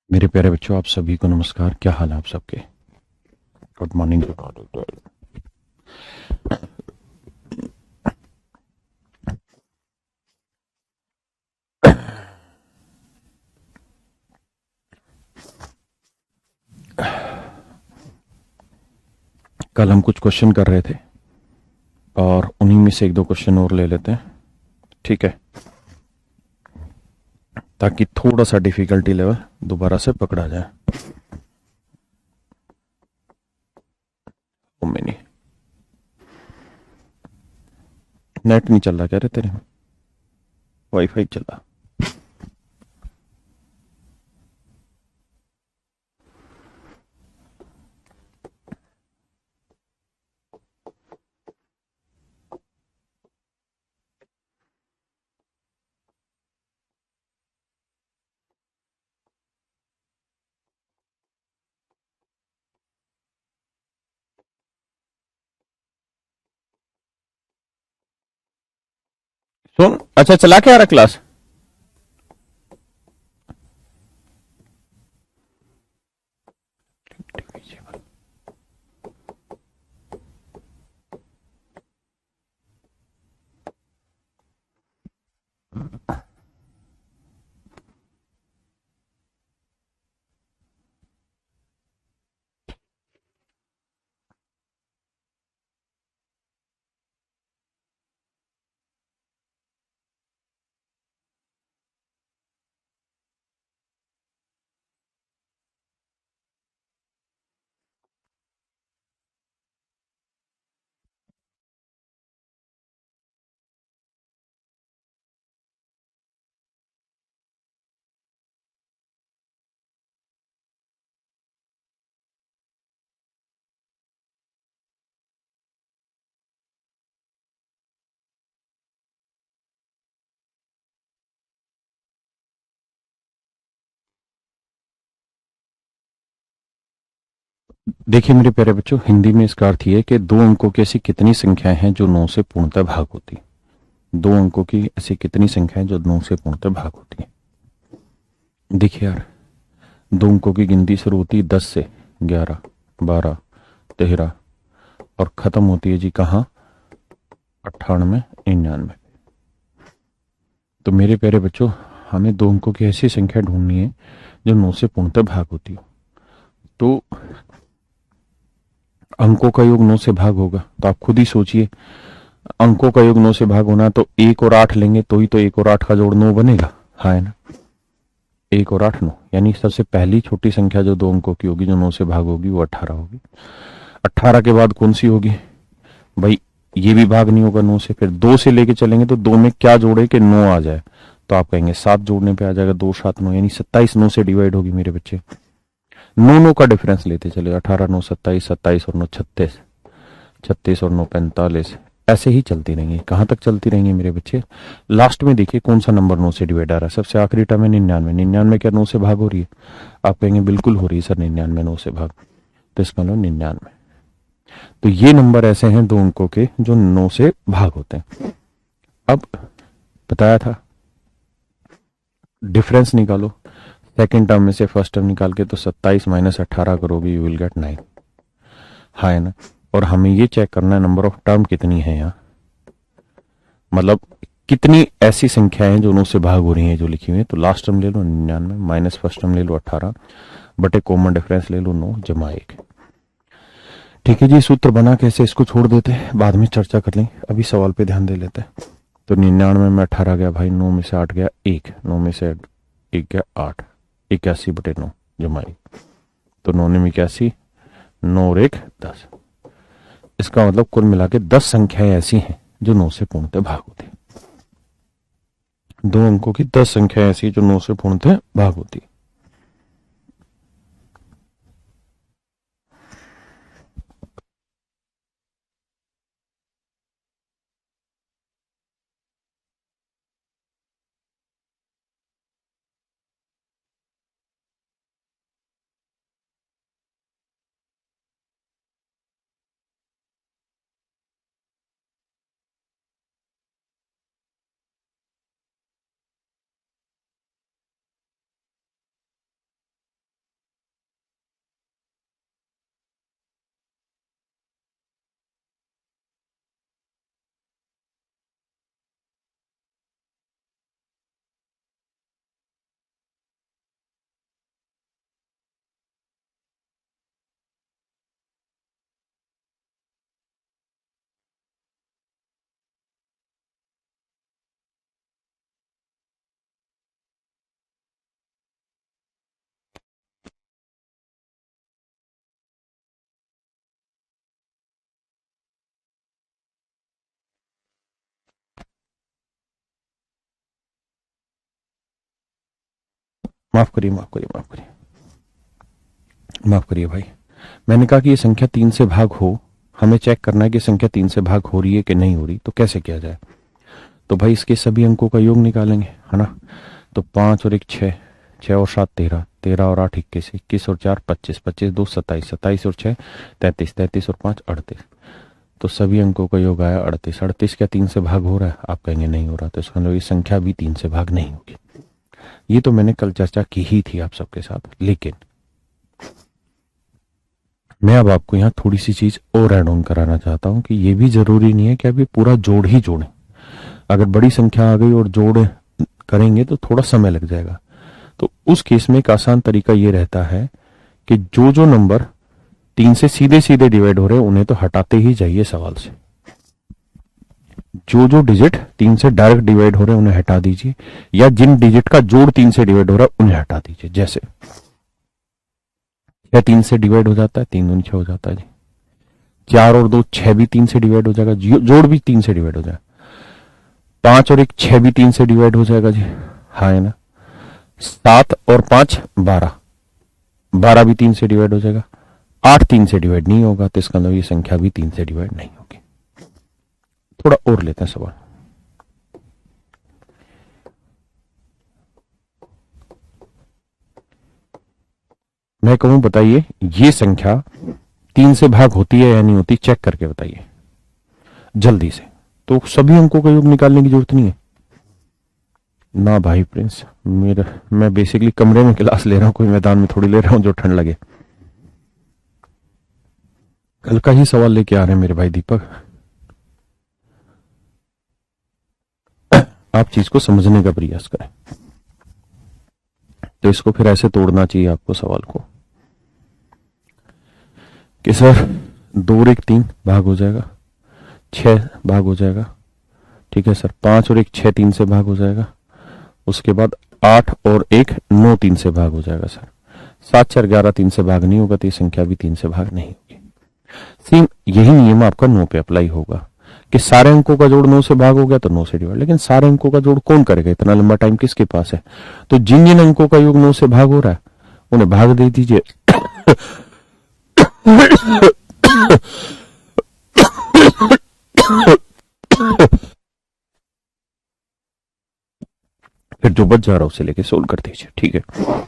मेरे प्यारे बच्चों, आप सभी को नमस्कार। क्या हाल है आप सबके? Good morning. कल हम कुछ क्वेश्चन कर रहे थे और उन्हीं में से एक दो क्वेश्चन और ले लेते हैं, ठीक है? ताकि थोड़ा सा डिफिकल्टी लेवल दोबारा से पकड़ा जाए। ओ मैंने नेट नहीं चल रहा क्या रे तेरे में? वाईफाई चल रहा। सुन, अच्छा चला के आ रहा क्लास? देखिए मेरे प्यारे बच्चों, हिंदी में इसका अर्थ ये है कि दो अंकों की ऐसी कितनी संख्याएं हैं जो 9 से पूर्णतः भाग होती है। दो अंकों की ऐसी कितनी संख्या है जो 9 से पूर्णतः भाग होती है? देखिए यार, दो अंकों की गिनती शुरू होती है 10 से, 11, 12, 13 और खत्म होती है जी कहाँ? 98, 99। तो मेरे प्यारे बच्चों, हमें दो अंकों की ऐसी संख्या ढूंढनी है जो 9 से पूर्णतः भाग होती हो। तो अंकों का योग 9 से भाग होगा, तो आप खुद ही सोचिए। अंकों का योग 9 से भाग होना, तो 1 और 8 लेंगे तो ही तो 1 और 8 का जोड़ 9 बनेगा। हाँ है ना? 1 और 8 9, यानी सबसे पहली छोटी संख्या जो दो अंकों की होगी जो 9 से भाग होगी वो 18 होगी। 18 के बाद कौन सी होगी भाई? ये भी भाग नहीं होगा 9 से। फिर 2 से लेके चलेंगे तो 2 में क्या जोड़े कि 9 आ जाए? तो आप कहेंगे 7 जोड़ने पे आ जाएगा, 2 7 9, यानी 27 9 से डिवाइड होगी मेरे बच्चे। 9 9 का डिफरेंस लेते चले, 18 9 27, 27 और 9 36, 36 और 9 45। ऐसे ही चलती रहेंगी। कहां तक चलती रहेंगी मेरे बच्चे? लास्ट में देखिए कौन सा नंबर 9 से डिवाइड आ रहा है। सबसे आखिरी टर्म है 99। 99 क्या 9 से भाग हो रही है? आप कहेंगे बिल्कुल हो रही है सर, 99 9 से भाग। तो इसका मतलब 99। तो ये नंबर ऐसे हैं दो अंकों के जो 9 से भाग होते हैं। अब बताया था डिफरेंस निकालो। सेकंड टर्म में से फर्स्ट टर्म निकाल के तो 27 माइनस 18 करोगे, यू विल गेट 9। हाँ है ना? और हमें ये चेक करना है नंबर ऑफ टर्म कितनी है यहाँ, मतलब कितनी ऐसी संख्याएं हैं जो 9 से भाग हो रही हैं जो लिखी हुई है। तो लास्ट टर्म ले लो 99 माइनस फर्स्ट टर्म ले लो 18 बटे कॉमन डिफरेंस ले लो 9 जमा 1। ठीक है जी, सूत्र बना कैसे इसको छोड़ देते हैं, बाद में चर्चा कर लेंगे, अभी सवाल पे ध्यान दे लेते हैं। तो 99 में 18 गया भाई, 9 में से 8 गया 1, 9 में से 1 गया 8, 81 बटे 9 जमा 1। तो 9 में 81, 9 और 1 10। इसका मतलब कुल मिला के 10 संख्याएं ऐसी हैं जो 9 से पूर्णतः भाग होती है। दो अंकों की 10 संख्याएं ऐसी जो 9 से पूर्णतः भाग होती है। माफ करिए, माफ करिए, माफ करिए, माफ करिए भाई। मैंने कहा कि ये संख्या 3 से भाग हो, हमें चेक करना है कि संख्या 3 से भाग हो रही है कि नहीं हो रही, तो कैसे किया जाए? तो भाई इसके सभी अंकों का योग निकालेंगे, है ना। तो 5 और 1 6, 6 और 7 13, 13 और 8 21, 21 और 4 25, 25 2 27, 27 और 6 33, 33 और 5 38। तो सभी अंकों का योग आया 38। 38 क्या 3 से भाग हो रहा है? आप कहेंगे नहीं हो रहा, तो इसका मतलब ये संख्या भी 3 से भाग नहीं होगी। ये तो मैंने कल चर्चा की ही थी आप सबके साथ, लेकिन मैं अब आपको यहाँ थोड़ी सी चीज और ऐड ऑन कराना चाहता हूँ कि ये भी जरूरी नहीं है कि आप ये पूरा जोड़ ही जोड़ें। अगर बड़ी संख्या आ गई और जोड़ करेंगे तो थोड़ा समय लग जाएगा। तो उस केस में एक आसान तरीका ये रहता है कि जो जो नंबर 3 से सीधे सीधे डिवाइड हो रहे हैं उन्हें तो हटाते ही जाइए सवाल से। जो जो डिजिट 3 से डायरेक्ट डिवाइड हो रहे हैं उन्हें हटा दीजिए, या जिन डिजिट का जोड़ 3 से डिवाइड हो रहा है उन्हें हटा दीजिए। जैसे 6 3 से डिवाइड हो जाता है, 3 दूनी 6 हो जाता है जी। 4 और 2 6 भी 3 से डिवाइड हो जाएगा, जोड़ भी 3 से डिवाइड हो जाएगा। 5 और 1 6 भी 3 से डिवाइड हो जाएगा जी, हाँ है ना। 7 और 5 12, 12 भी 3 से डिवाइड हो जाएगा। 8 3 से डिवाइड नहीं होगा, तो इसका मतलब ये संख्या भी 3 से डिवाइड नहीं होगी। थोड़ा और लेते हैं सवाल। मैं कहूं बताइए ये संख्या 3 से भाग होती है या नहीं होती, चेक करके बताइए जल्दी से। तो सभी अंकों का योग निकालने की जरूरत नहीं है ना भाई प्रिंस। मेरा मैं बेसिकली कमरे में क्लास ले रहा हूं, कोई मैदान में थोड़ी ले रहा हूं जो ठंड लगे। कल का ही सवाल लेके आ रहे हैं मेरे भाई दीपक। आप चीज को समझने का प्रयास करें। तो इसको फिर ऐसे तोड़ना चाहिए आपको सवाल को कि सर 2 और 1 3 भाग हो जाएगा, 6 भाग हो जाएगा, ठीक है सर। 5 और 1 6 3 से भाग हो जाएगा, उसके बाद 8 और 1 9 3 से भाग हो जाएगा सर। 7 4 11 3 से भाग नहीं होगा, तो ये संख्या भी 3 से भाग नहीं होगी। सेम यही नियम आपका 9 पे अप्लाई होगा कि सारे अंकों का जोड़ 9 से भाग हो गया तो 9 से डिवाइड। लेकिन सारे अंकों का जोड़ कौन करेगा, इतना लंबा टाइम किसके पास है? तो जिन जिन अंकों का योग 9 से भाग हो रहा है उन्हें भाग दे दीजिए। फिर जो बच जा रहा है उसे लेके सोल्व कर दीजिए, ठीक है।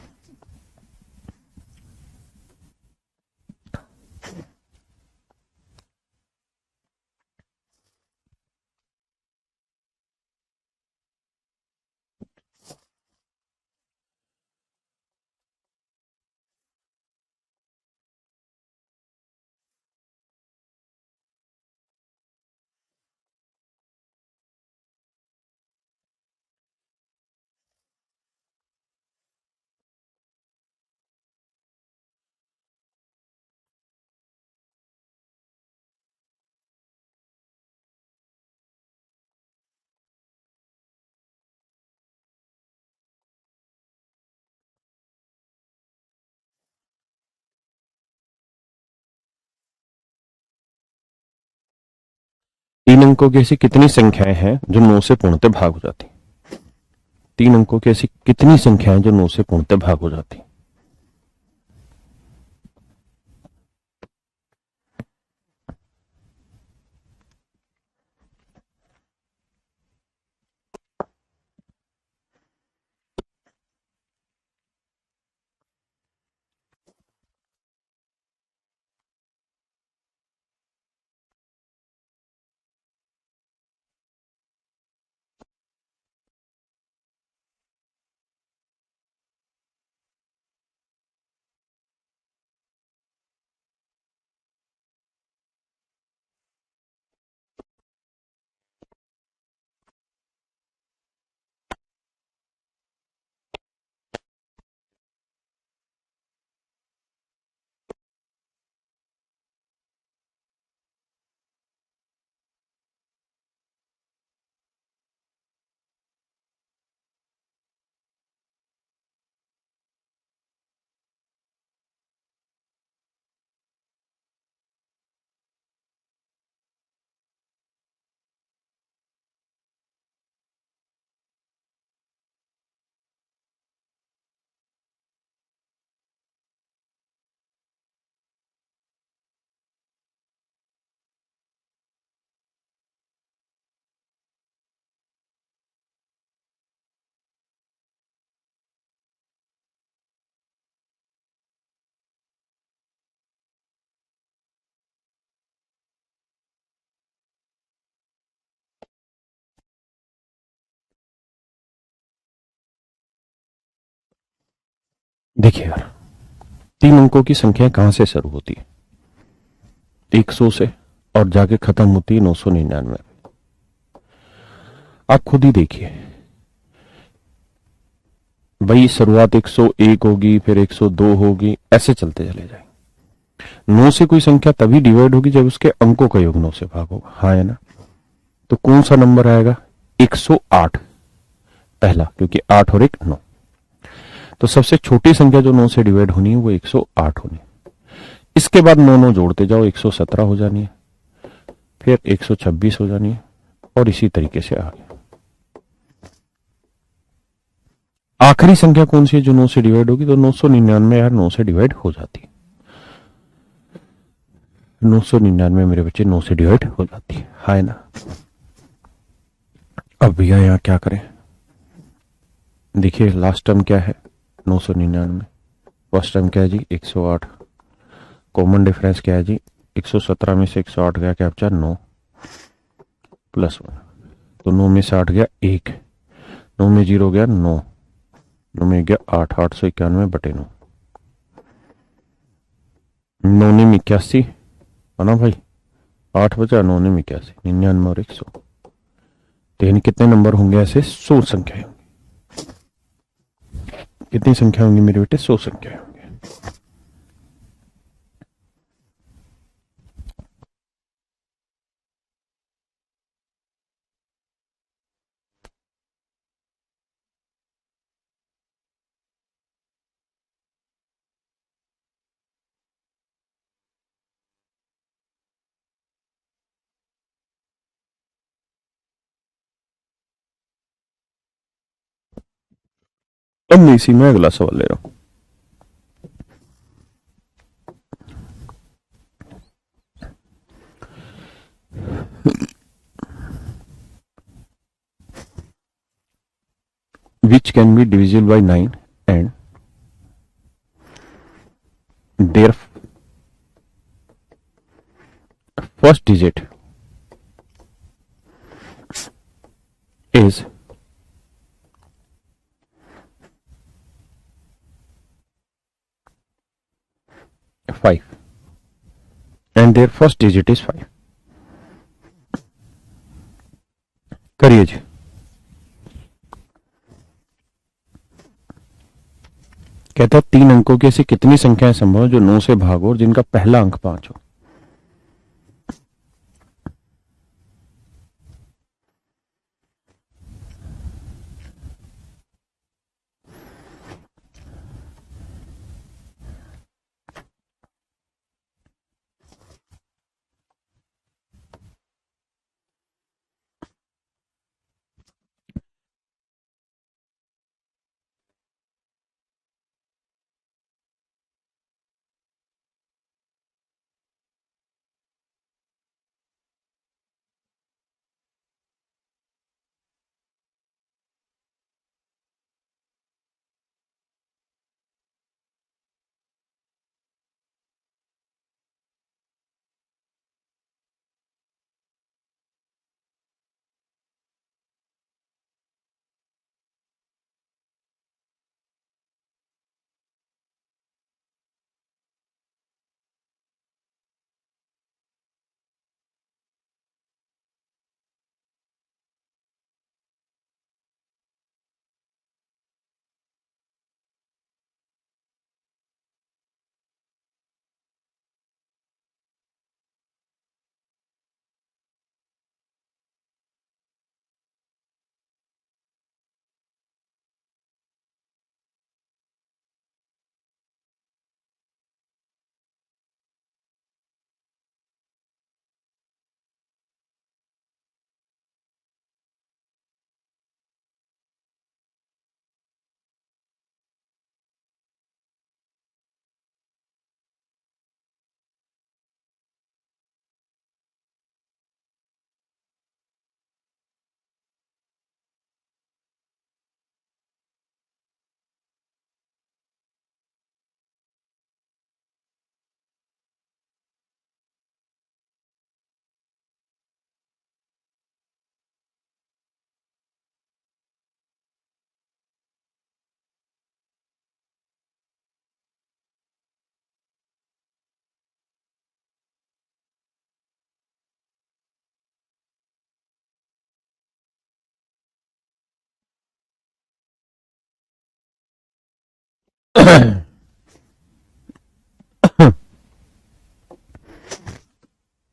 तीन अंकों की ऐसी कितनी संख्याएं हैं जो 9 से पूर्णतः भाग हो जाती? 3 अंकों की ऐसी कितनी संख्याएं जो 9 से पूर्णतः भाग हो जाती? देखिए यार, 3 अंकों की संख्या कहां से शुरू होती है? 100 से, और जाके खत्म होती है 999। आप खुद ही देखिए भाई, शुरुआत 101 होगी, फिर 102 होगी, ऐसे चलते चले जाएंगे। 9 से कोई संख्या तभी डिवाइड होगी जब उसके अंकों का योग 9 से भाग होगा, हाँ है ना? तो कौन सा नंबर आएगा? 108 पहला, क्योंकि 8 और 1 9। तो सबसे छोटी संख्या जो 9 से डिवाइड होनी है वो 108 होनी है। इसके बाद 9 9 जोड़ते जाओ, 117 हो जानी है, फिर 126 हो जानी है, और इसी तरीके से आगे। आखिरी संख्या कौन सी है जो 9 से डिवाइड होगी? तो 999 यार 9 से डिवाइड हो जाती है। 999 मेरे बच्चे 9 से डिवाइड हो जाती है, हाँ है ना? अब भैया यहाँ क्या करें? देखिए लास्ट टर्म क्या है 999, फर्स्ट टर्म क्या है जी 108, कॉमन डिफरेंस क्या है जी 117 में से 108 गया क्या बचा 9 प्लस 1, तो 9 में से 8 गया 1, 9 में 0 गया 9, 9 में गया 8, 891 बटे 9, 9 ने 81 है ना भाई, 8 बचा 9 ने 81, 99 और 100। तो यानी कितने नंबर होंगे ऐसे? 100 संख्याएं होंगी। कितनी संख्या होंगी मेरे बेटे? 100 संख्याएं होंगी। अब मैं इसी में अगला सवाल ले रहा हूं। which can be divisible by 9 and their first digit is 5 and their first digit is 5। करिए जी। कहता है 3 अंकों की ऐसी कितनी संख्याएं संभव है जो 9 से भाग हो और जिनका पहला अंक 5 हो?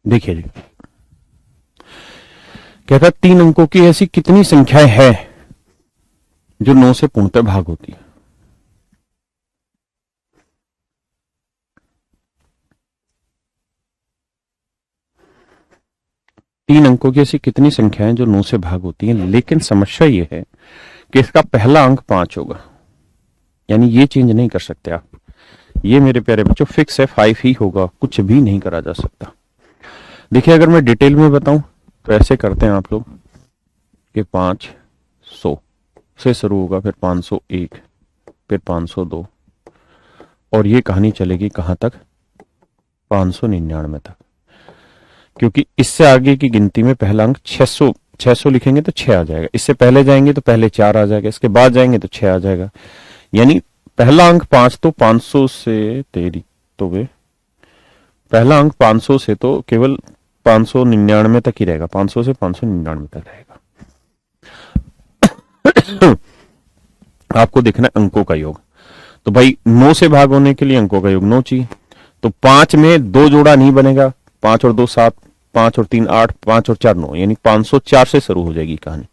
देखिए जी, कहता है 3 अंकों की ऐसी कितनी संख्याएं हैं जो 9 से पूर्णतः भाग होती है। तीन अंकों की ऐसी कितनी संख्याएं जो 9 से भाग होती हैं, लेकिन समस्या ये है कि इसका पहला अंक 5 होगा, यानी ये चेंज नहीं कर सकते आप। ये मेरे प्यारे बच्चों फिक्स है, 5 ही होगा, कुछ भी नहीं करा जा सकता। देखिए अगर मैं डिटेल में बताऊं तो ऐसे करते हैं आप लोग कि 500 से शुरू होगा, फिर 501, फिर 502, और ये कहानी चलेगी कहां तक, 599 तक। क्योंकि इससे आगे की गिनती में पहला अंक 600, 600 लिखेंगे तो 6 आ जाएगा, इससे पहले जाएंगे तो पहले 4 आ जाएगा, इसके बाद जाएंगे तो 6 आ जाएगा। यानी पहला अंक 5 तो 500 से तेरी तो वे पहला अंक 500 से तो केवल 599 तक ही रहेगा, 500 से 599 तक रहेगा। आपको देखना है अंकों का योग, तो भाई 9 से भाग होने के लिए अंकों का योग 9 चाहिए। तो 5 में 2 जोड़ा नहीं बनेगा, 5 और 2 7, 5 और 3 8, 5 और 4 9, यानी 504 से शुरू हो जाएगी कहानी।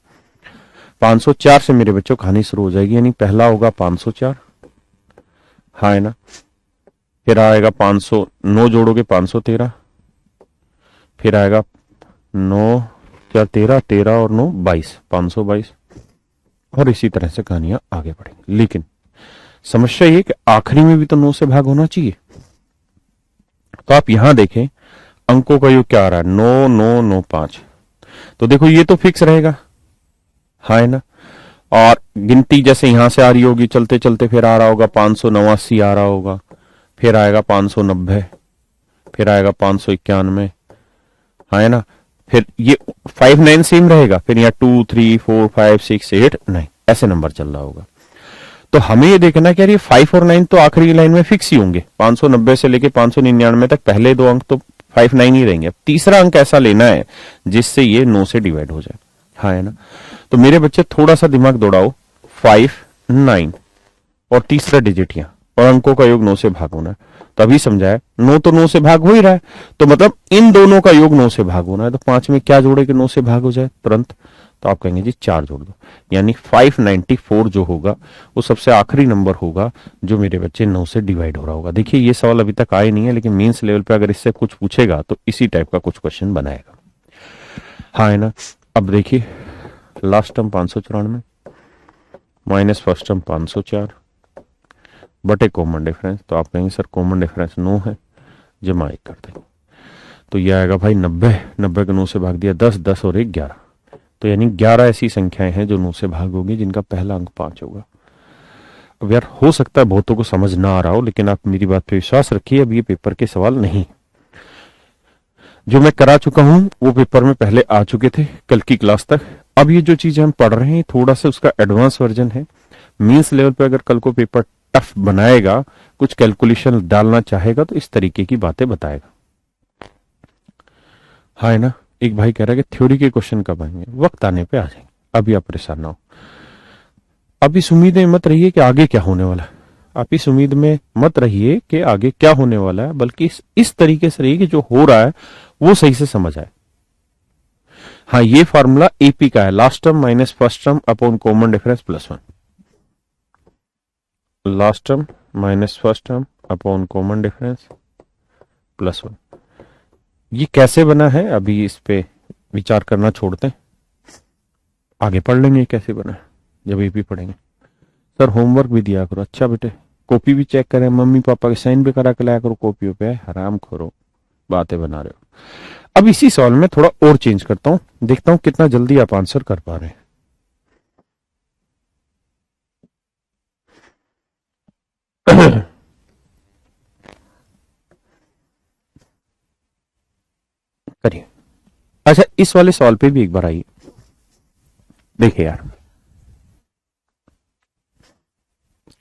504 से मेरे बच्चों कहानी शुरू हो जाएगी, यानी पहला होगा 504, हाँ है ना। फिर आएगा 500, 9 जोड़ोगे 513, फिर आएगा 9 4 13, 13 और 9 22, 522, और इसी तरह से कहानियां आगे बढ़ेंगी। लेकिन समस्या ये कि आखिरी में भी तो 9 से भाग होना चाहिए। तो आप यहां देखें अंकों का योग क्या आ रहा है, 9 9 9 5। तो देखो ये तो फिक्स रहेगा, हाँ है ना। और गिनती जैसे यहां से आ रही होगी, चलते चलते फिर आ रहा होगा 589 आ रहा होगा, फिर आएगा 590, फिर आएगा 591, हाँ है ना। फिर ये 5 9 सेम रहेगा, फिर यहाँ 2 3 4 5 6 8 9 ऐसे नंबर चल रहा होगा। तो हमें ये देखना कि यार ये 5 और 9 तो आखिरी लाइन में फिक्स ही होंगे, 590 से लेके 599 तक पहले 2 अंक तो 5 9 ही रहेंगे। अब तीसरा अंक ऐसा लेना है जिससे ये 9 से डिवाइड हो जाए, हाँ है ना। तो मेरे बच्चे थोड़ा सा दिमाग दौड़ाओ, 5 9 और तीसरा डिजिट यहाँ, और अंकों का योग 9 से भाग होना है। तो अभी समझाया 9 तो 9 से भाग हो ही रहा है, तो मतलब इन दोनों का योग 9 से भाग होना है। तो 5 में क्या जोड़े कि 9 से भाग हो जाए तुरंत, तो आप कहेंगे जी 4 जोड़ दो, यानी 594 जो होगा वो सबसे आखिरी नंबर होगा जो मेरे बच्चे 9 से डिवाइड हो रहा होगा। देखिए ये सवाल अभी तक आए नहीं है, लेकिन मेंस लेवल पे अगर इससे कुछ पूछेगा तो इसी टाइप का कुछ क्वेश्चन बनाएगा, हाँ है ना। अब देखिए last term 594 minus first term 504 बटे कॉमन डिफरेंस, तो आप कहेंगे सर कॉमन डिफरेंस 9 है, जमा 1 कर देंगे तो ये आएगा भाई 90, 90 को 9 से भाग दिया 10, 10 और 1 11, तो यानी 11 ऐसी संख्याएं हैं जो 9 से भाग होगी जिनका पहला अंक 5 होगा। अब यार हो सकता है बहुतों को समझ ना आ रहा हो, लेकिन आप मेरी बात पे विश्वास रखिए, अब ये पेपर के सवाल नहीं, जो मैं करा चुका हूं वो पेपर में पहले आ चुके थे कल की क्लास तक। अब ये जो चीजें हम पढ़ रहे हैं थोड़ा सा उसका एडवांस वर्जन है। मीन्स लेवल पे अगर कल को पेपर टफ बनाएगा, कुछ कैलकुलेशन डालना चाहेगा तो इस तरीके की बातें बताएगा, हाँ है ना। एक भाई कह रहा है कि थ्योरी के क्वेश्चन कब आएंगे, वक्त आने पे आ जाएंगे, अभी आप परेशान ना हो। अब इस उम्मीद में मत रहिए कि आगे क्या होने वाला है, आप इस उम्मीद में मत रहिए कि आगे क्या होने वाला है, बल्कि इस तरीके से रहिए कि जो हो रहा है वो सही से समझ आए। हाँ ये फॉर्मूला एपी का है, last term minus first term upon common difference plus 1, last term minus first term upon common difference plus 1। ये कैसे बना है अभी इस पे विचार करना छोड़ते हैं, आगे पढ़ लेंगे कैसे बना है जब एपी पढ़ेंगे। सर होमवर्क भी दिया करो, अच्छा बेटे कॉपी भी चेक करें, मम्मी पापा के साइन भी करा के लाया करो कॉपियों पे, हराम खोरो बातें बना रहे हो। अब इसी सवाल में थोड़ा और चेंज करता हूं, देखता हूं कितना जल्दी आप आंसर कर पा रहे हैं। करिए। अच्छा इस वाले सवाल पे भी एक बार आइए, देखिए यार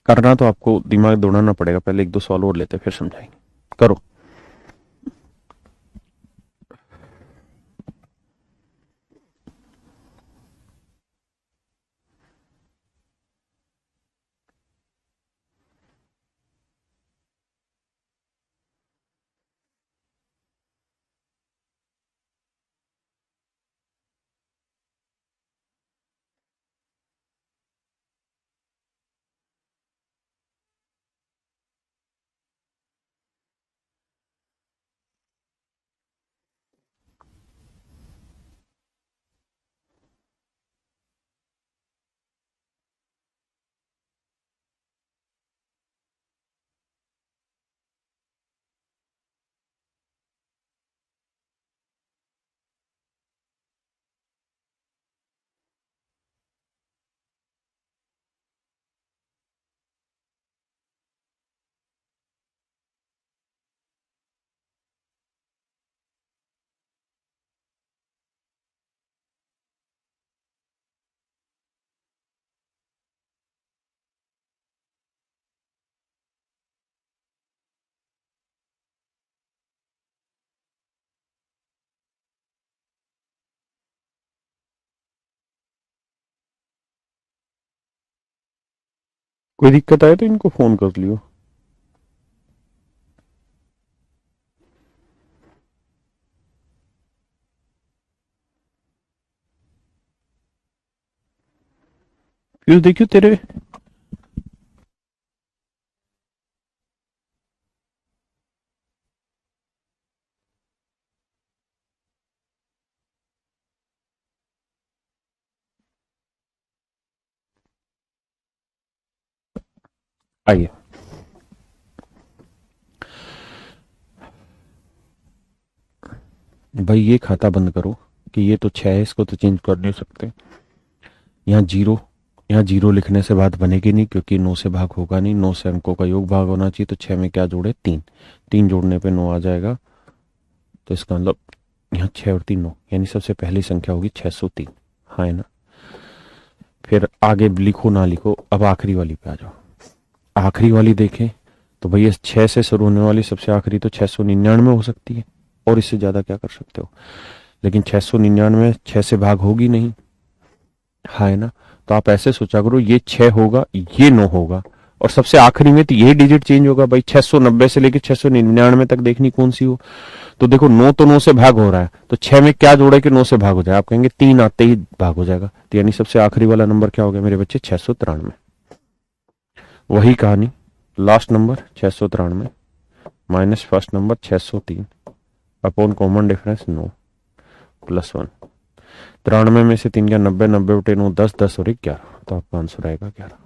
करना तो आपको दिमाग दौड़ाना पड़ेगा, पहले एक दो सवाल और लेते फिर समझाएंगे, करो। कोई दिक्कत आए तो इनको फोन कर लियो। फिर देखियो तेरे आइए। भाई ये खाता बंद करो कि ये तो 6 है, इसको तो चेंज कर नहीं सकते। यहाँ जीरो, यहाँ जीरो लिखने से बात बनेगी नहीं, क्योंकि 9 से भाग होगा नहीं। 9 से अंकों का योग भाग होना चाहिए, तो 6 में क्या जोड़े? 3। 3 जोड़ने पे 9 आ जाएगा। तो इसका मतलब यहाँ 6 और 3 9, यानी सबसे पहली संख्या होगी 603। हाँ है ना? फिर आगे लिखो ना लिखो, अब आखिरी वाली पे आ जाओ। आखिरी वाली देखें तो भैया 6 से शुरू होने वाली सबसे आखिरी तो 699 हो सकती है, और इससे ज्यादा क्या कर सकते हो? लेकिन 699 6 से भाग होगी नहीं। हाँ है ना? तो आप ऐसे सोचा करो, ये 6 होगा, ये 9 होगा, और सबसे आखिरी में तो यही डिजिट चेंज होगा। भाई 690 से लेकर 699 तक देखनी कौन सी हो। तो देखो 9 तो 9 से भाग हो रहा है, तो 6 में क्या जोड़े कि 9 से भाग हो जाए? आप कहेंगे 3 आते ही भाग हो जाएगा। तो यानी सबसे आखिरी वाला नंबर क्या हो गया मेरे बच्चे? 693। वही कहानी, last number 693 minus first number 603 upon common difference 9 plus 1। 93 में से 3 का 90, 90 बटे 9 10, 10 और 11, तो आपका आंसर आएगा 11।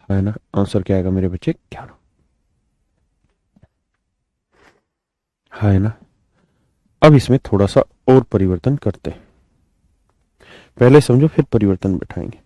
है ना? आंसर क्या आएगा मेरे बच्चे? 11। है ना? अब इसमें थोड़ा सा और परिवर्तन करते हैं। पहले समझो फिर परिवर्तन बैठाएंगे।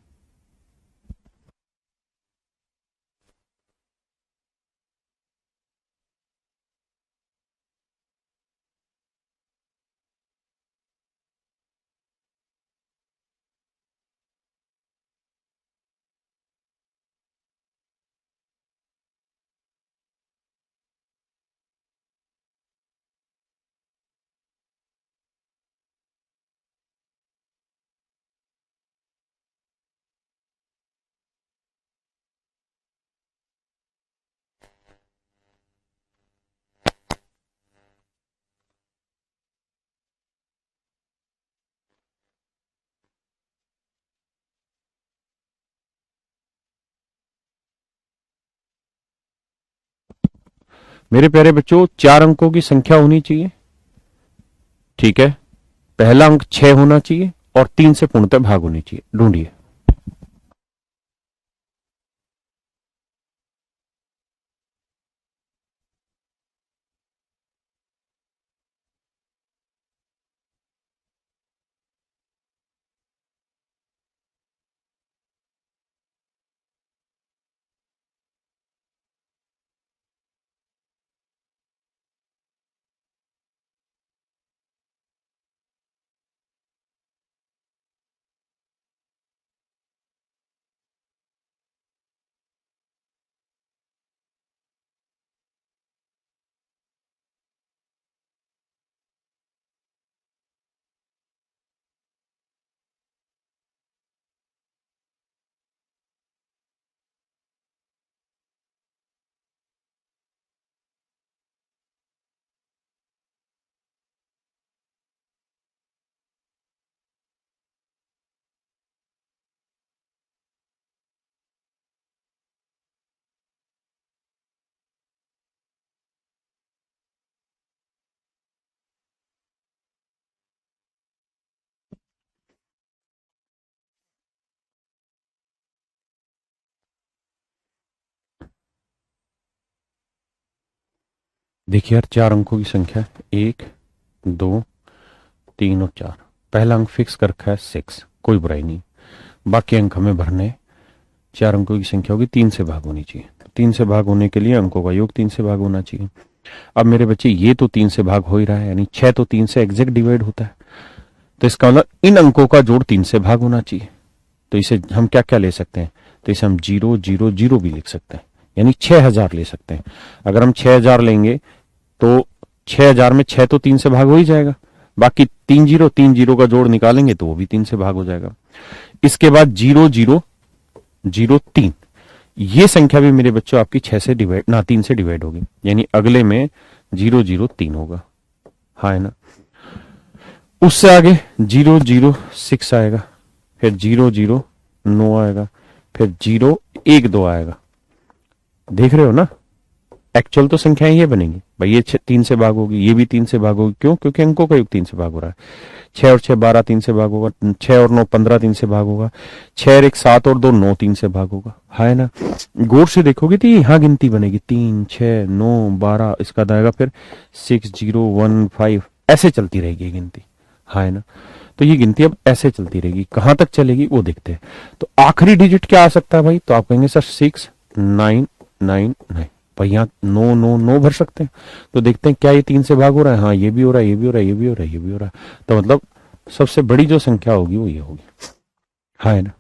मेरे प्यारे बच्चों, 4 अंकों की संख्या होनी चाहिए। ठीक है? पहला अंक 6 होना चाहिए और 3 से पूर्णतः भाग होनी चाहिए। ढूंढिए। देखिए यार, 4 अंकों की संख्या, 1 2 3 और 4। पहला अंक फिक्स कर रखा है 6, कोई बुराई नहीं। बाकी अंक हमें भरने। 4 अंकों की संख्या होगी, 3 से भाग होनी चाहिए। 3 से भाग होने के लिए अंकों का योग 3 से भाग होना चाहिए। अब मेरे बच्चे ये तो 3 से भाग हो ही रहा है, यानी 6 तो 3 से एग्जैक्ट डिवाइड होता है। तो इसका मतलब इन अंकों का जोड़ 3 से भाग होना चाहिए। तो इसे हम क्या क्या ले सकते हैं? तो इसे हम 0 0 0 भी लिख सकते हैं, यानी 6000 ले सकते हैं। अगर हम 6000 लेंगे तो 6000 में 6 तो 3 से भाग हो ही जाएगा। बाकी 3 जीरो का जोड़ निकालेंगे तो वो भी 3 से भाग हो जाएगा। इसके बाद 0 0 0 3, ये संख्या भी मेरे बच्चों आपकी 6 से डिवाइड ना 3 से डिवाइड होगी, यानी अगले में 003 होगा, हाँ है ना। उससे आगे 006 आएगा, फिर 009 आएगा, फिर 012 आएगा। देख रहे हो ना, एक्चुअल तो संख्याएं ये बनेंगी भाई, ये 3 से भाग होगी, ये भी 3 से भाग होगी, क्यों? क्योंकि अंकों का योग 3 से भाग हो रहा है। 6 और 6 12 3 से भाग होगा, 6 और 9 15 3 से भाग होगा, 6 और 1 7 और 2 9 3 से भाग होगा, है ना। गौर से देखोगे तो यहाँ गिनती बनेगी 3 6 9 12, इसका आएगा फिर 6 0 1 5, ऐसे चलती रहेगी ये गिनती, है ना। तो ये गिनती अब ऐसे चलती रहेगी, कहां तक चलेगी वो देखते हैं। तो आखिरी डिजिट क्या आ सकता है भाई? तो आप कहेंगे सर 6999, भाई यहाँ 9 भर सकते हैं। तो देखते हैं क्या ये 3 से भाग हो रहा है, हाँ ये भी हो रहा है, ये भी हो रहा है, ये भी हो रहा है, ये भी हो रहा है। तो मतलब सबसे बड़ी जो संख्या होगी वो ये होगी, है ना।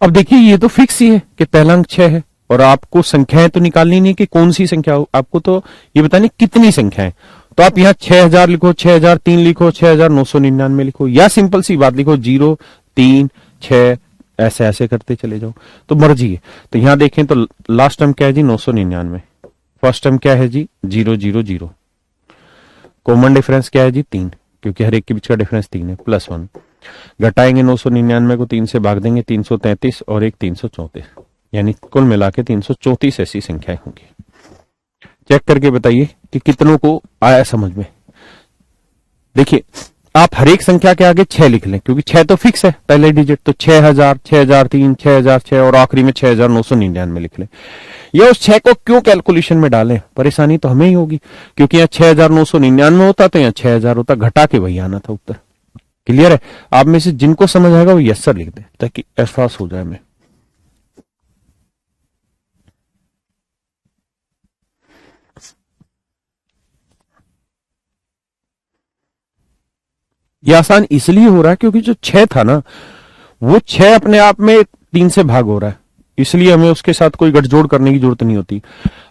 अब देखिए ये तो फिक्स ही है कि पहला अंक 6 है, और आपको संख्याएं तो निकालनी नहीं कि कौन सी संख्या हो, आपको तो ये बतानी कितनी संख्याएं। तो आप यहाँ 6000 लिखो, 6003 लिखो, 6999 लिखो, या सिंपल सी बात लिखो 0 3 6, ऐसे ऐसे करते चले जाओ, तो मर्जी है। तो यहाँ देखें तो लास्ट टर्म क्या है जी? 999। फर्स्ट टर्म क्या है जी? 000। कॉमन डिफरेंस क्या है जी? 3, क्योंकि हर एक के बीच का डिफरेंस 3 है, +1। घटाएंगे 999 को 3 से भाग देंगे, 333 और एक 334, यानी कुल मिला के 334 ऐसी संख्याएं होंगी। चेक करके बताइए कि कितनों को आया समझ में। देखिए आप हर एक संख्या के आगे 6 लिख लें, क्योंकि 6 तो फिक्स है पहले डिजिट, तो 6000 6003 6006 और आखिरी में 6999 लिख लें। या उस 6 को क्यों कैलकुलेशन में डालें, परेशानी तो हमें ही होगी, क्योंकि यहाँ 6999 होता तो यहाँ 6000 होता, घटा के वही आना था उत्तर। क्लियर है? आप में से जिनको समझ आएगा वो यस सर लिख दे, ताकि एहसास हो जाए। मैं ये आसान इसलिए हो रहा है क्योंकि जो 6 था ना, वो 6 अपने आप में 3 से भाग हो रहा है, इसलिए हमें उसके साथ कोई गठजोड़ करने की जरूरत नहीं होती।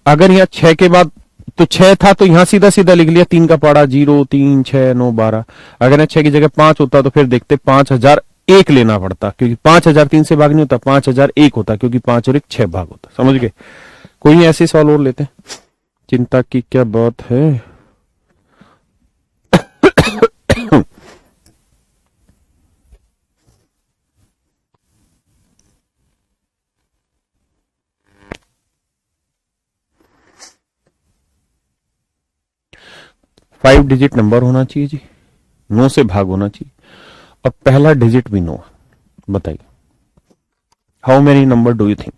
अगर यहाँ 6 के बाद तो 6 था तो यहां सीधा सीधा लिख लिया 3 का पाड़ा, 0 3 6 9 12। अगर यहाँ 6 की जगह 5 होता तो फिर देखते 5001 लेना पड़ता, क्योंकि 5003 से भाग नहीं होता, 5001 होता, क्योंकि 5 और 1 6 भाग होता। समझ गए? कोई ऐसे सवाल और लेते हैं, चिंता की क्या बात है। 5 डिजिट नंबर होना चाहिए जी, 9 से भाग होना चाहिए, और पहला डिजिट भी 9। बताइए how many number do you think?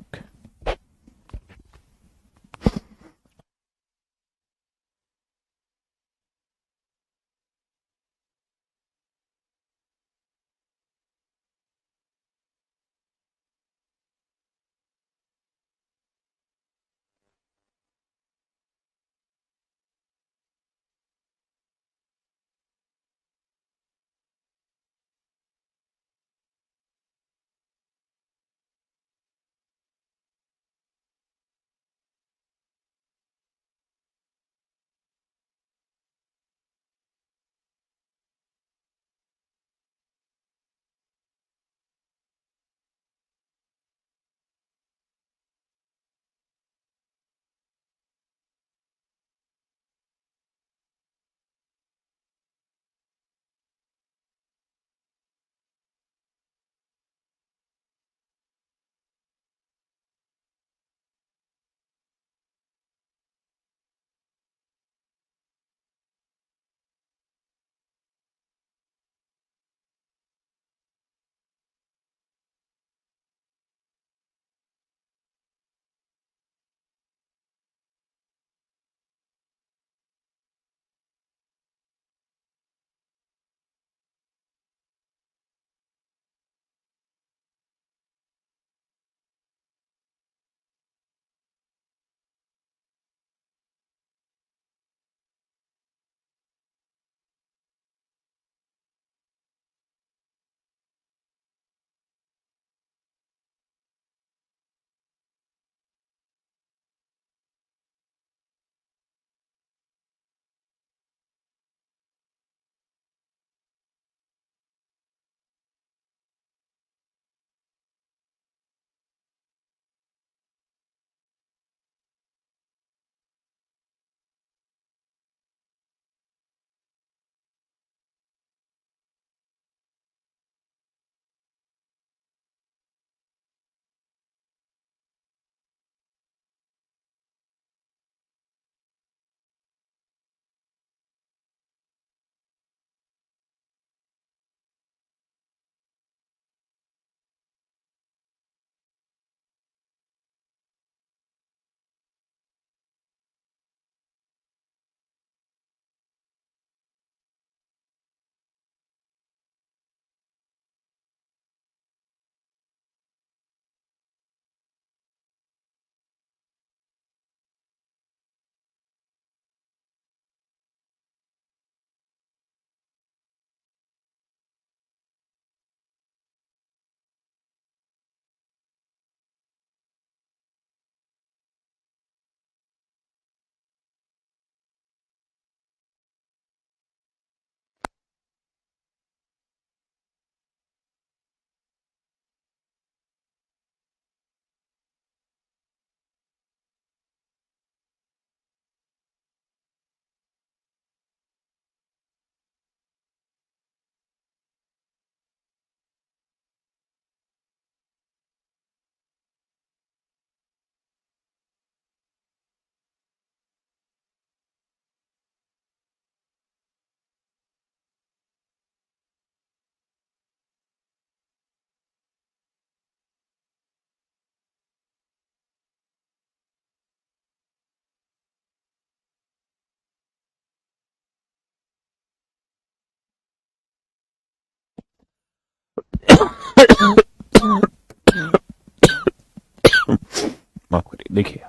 माफ करिए, देखिए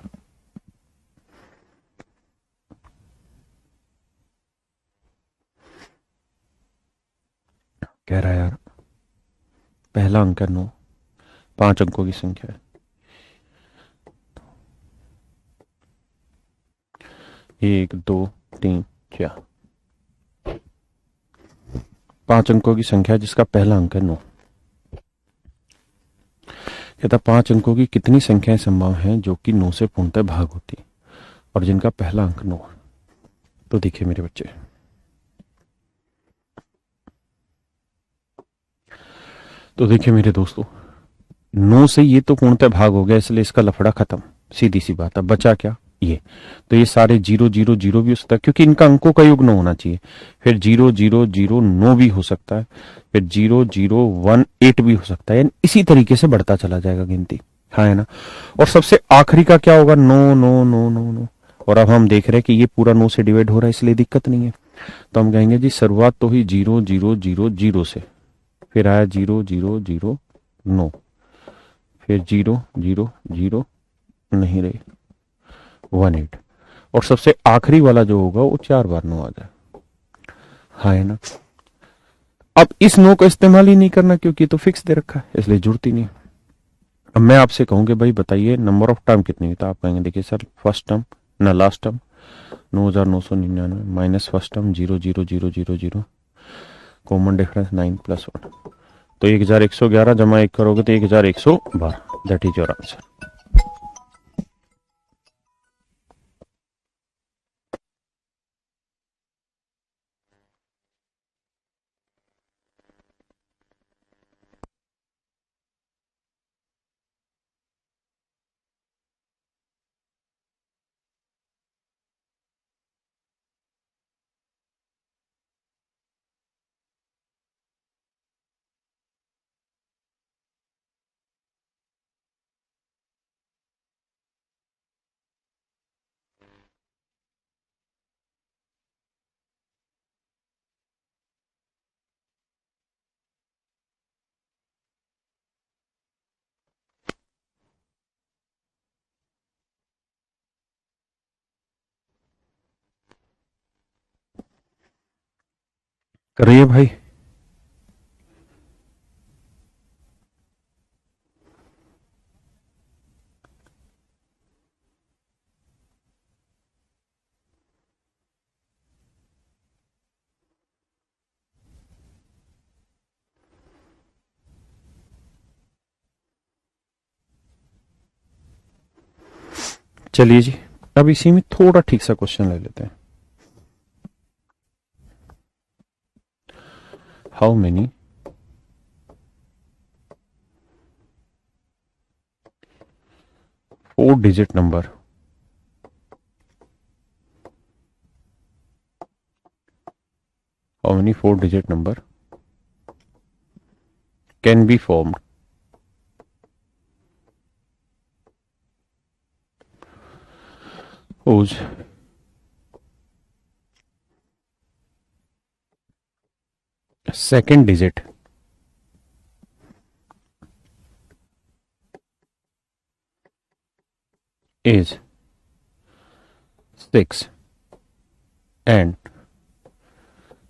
कह रहा है यार, पहला अंक है 9, 5 अंकों की संख्या है। 1 2 3 4, 5 अंकों की संख्या है जिसका पहला अंक है 9। कहता 5 अंकों की कितनी संख्याएं संभव हैं जो कि 9 से पूर्णतः भाग होती और जिनका पहला अंक 9 है। तो देखिए मेरे बच्चे, तो देखिए मेरे दोस्तों, 9 से ये तो पूर्णतः भाग हो गया, इसलिए इसका लफड़ा खत्म, सीधी सी बात है। बचा क्या? ये तो ये सारे 0 0 0 भी हो सकता है क्योंकि इनका अंकों का योग 9 होना चाहिए। फिर 0 0 0 9 भी हो सकता है, फिर 0 0 1 8 भी हो सकता है। इसी तरीके से बढ़ता चला जाएगा गिनती, हाँ है ना। और सबसे आखिरी का क्या होगा? 9 9 9 9 9। और अब हम देख रहे हैं कि ये पूरा 9 से डिवाइड हो रहा है, इसलिए दिक्कत नहीं है। तो हम कहेंगे जी शुरुआत तो हुई 0 0 0 0 से, फिर आया 0 0 0 9, फिर 0 0 0 नहीं रही 1 8, और सबसे आखिरी वाला जो होगा वो 4 बार 9 आ जाए, हाँ है ना। अब इस 9 का इस्तेमाल ही नहीं करना क्योंकि तो फिक्स दे रखा है, इसलिए जरूरत ही नहीं। अब मैं आपसे कहूंगे भाई बताइए नंबर ऑफ टर्म कितनी हुई, तो आप कहेंगे देखिए सर फर्स्ट टर्म ना last term 9999 minus first term 0 0 0 0 0, common difference 9 + 1, तो 1111 जमा 1 करोगे तो 1112, दैट इज योर आंसर। कर रही है भाई? चलिए जी, अब इसी में थोड़ा ठीक सा क्वेश्चन ले लेते हैं। How many 4-digit number how many 4-digit number can be formed whose second digit is 6 and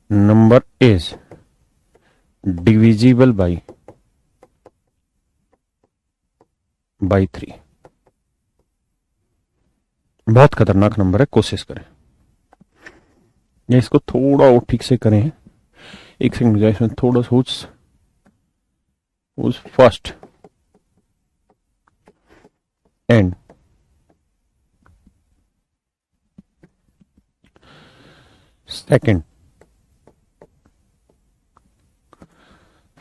number is divisible by 3। बहुत खतरनाक नंबर है, कोशिश करें या इसको थोड़ा और ठीक से करें। एक सेकंड इसमें थोड़ा सा first and second,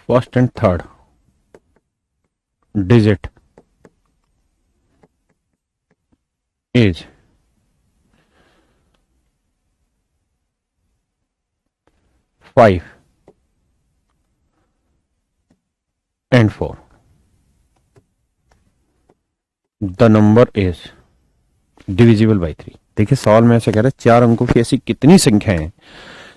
first and third digit is 5 and 4, the number is divisible by 3। देखिए सवाल में ऐसे कह रहे हैं 4 अंकों की ऐसी कितनी संख्या है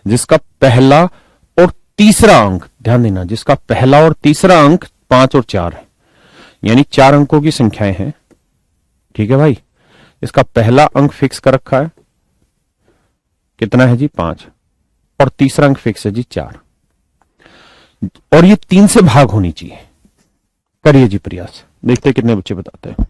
जिसका पहला और तीसरा अंक ध्यान देना, जिसका पहला और तीसरा अंक 5 और 4 है, यानी 4 अंकों की संख्याएं हैं। ठीक है भाई, इसका पहला अंक फिक्स कर रखा है, कितना है जी 5, और तीसरा अंक फिक्स है जी 4, और ये 3 से भाग होनी चाहिए। करिए जी प्रयास, देखते हैं कितने बच्चे बताते हैं।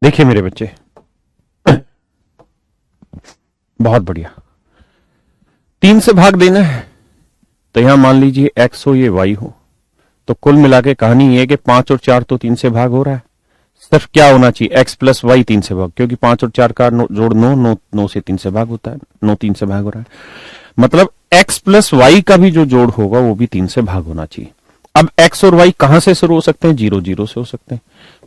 देखिए मेरे बच्चे, बहुत बढ़िया, 3 से भाग देना है, तो यहां मान लीजिए x हो, ये y हो, तो कुल मिला के कहानी ये है कि 5 और 4 तो 3 से भाग हो रहा है, सिर्फ क्या होना चाहिए x प्लस वाई 3 से भाग, क्योंकि 5 और 4 का जोड़ 9, 9 से 3 से भाग होता है, 9 3 से भाग हो रहा है, मतलब x प्लस वाई का भी जो जोड़ होगा वो भी 3 से भाग होना चाहिए। अब एक्स और वाई कहां से शुरू हो सकते हैं? 0 0 से हो सकते हैं,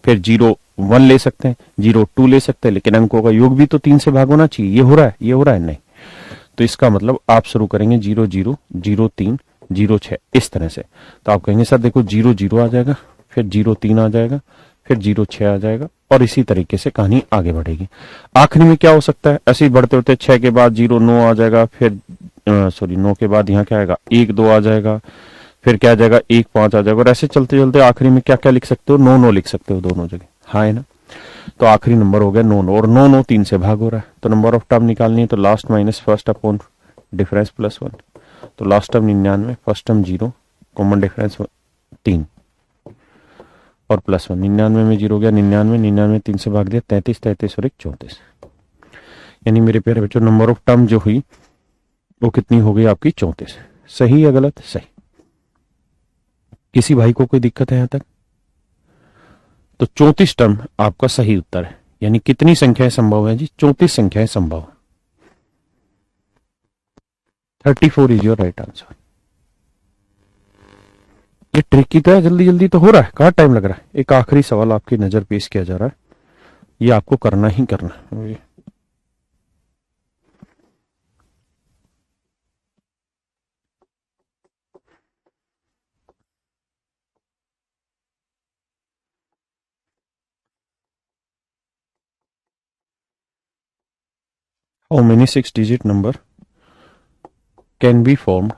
फिर 0 1 ले सकते हैं, 0 2 ले सकते हैं, लेकिन अंकों का योग भी तो 3 से भाग होना चाहिए। ये हो रहा है? ये हो रहा है? नहीं। तो इसका मतलब आप शुरू करेंगे 0 0 0 3 0 6 इस तरह से। तो आप कहेंगे सर देखो 0 0 आ जाएगा, फिर 0 3 आ जाएगा, फिर 0 6 आ जाएगा, और इसी तरीके से कहानी आगे बढ़ेगी। आखिरी में क्या हो सकता है? ऐसे ही बढ़ते बढ़ते 6 के बाद 0 9 आ जाएगा, फिर सॉरी 9 के बाद यहाँ क्या आएगा? 1 2 आ जाएगा, फिर क्या आ जाएगा? 1 5 आ जाएगा, और ऐसे चलते चलते आखिरी में क्या क्या लिख सकते हो? 9 9 लिख सकते हो दोनों जगह। हाँ है ना? तो आखिरी नंबर हो गया 9 9, और 9 9 3 से भाग हो रहा है, तो नंबर ऑफ टर्म निकालनी है, तो last minus first upon difference plus 1। तो last term 99, first term 0, common difference 3 और प्लस 1। 99 में 0 गया 99, 99 3 से भाग दिया 33, 33 और 1 34। यानी मेरे प्यारे बच्चों नंबर ऑफ टर्म जो हुई वो कितनी हो गई आपकी? 34। सही या गलत? सही। किसी भाई को कोई दिक्कत है यहां तक? तो 34 टर्म आपका सही उत्तर है। यानी कितनी संख्याएं संभव है जी? 34 संख्याएं संभव है। 34 इज योर राइट आंसर। ये ट्रिकी तो है, जल्दी जल्दी तो हो रहा है, कहाँ टाइम लग रहा है। एक आखिरी सवाल आपकी नजर पेश किया जा रहा है, ये आपको करना ही करना है। How many 6 digit number can be formed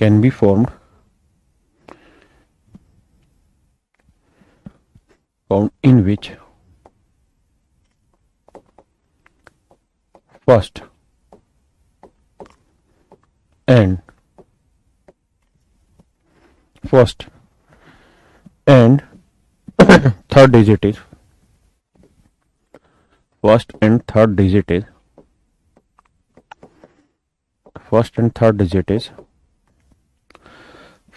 can be formed in which first and first and third digit is first and third digit is first and third digit is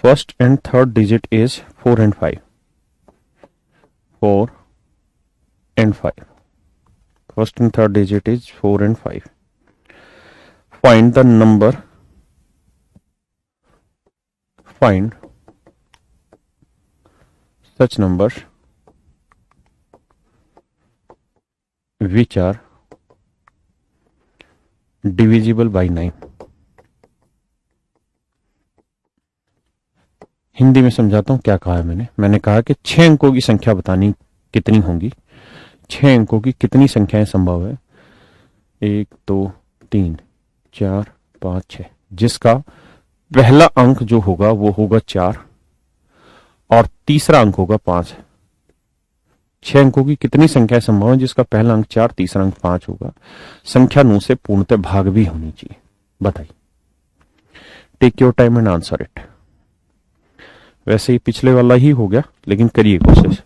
first and third digit is 4 and 5, 4 and 5, first and third digit is 4 and 5. Find the number, find such numbers which are divisible by 9. Hindi में समझाता हूं क्या कहा है मैंने कहा कि 6 अंकों की संख्या बतानी कितनी होंगी, 6 अंकों की कितनी संख्याएं संभव है? 1 2 3 4 5 6, जिसका पहला अंक जो होगा वो होगा 4 और तीसरा अंक होगा 5। 6 अंकों की कितनी संख्या संभव है जिसका पहला अंक 4, तीसरा अंक 5 होगा? संख्या 9 से पूर्णतः भाग भी होनी चाहिए। बताइए। Take your time and answer it. वैसे ही पिछले वाला ही हो गया, लेकिन करिए कोशिश।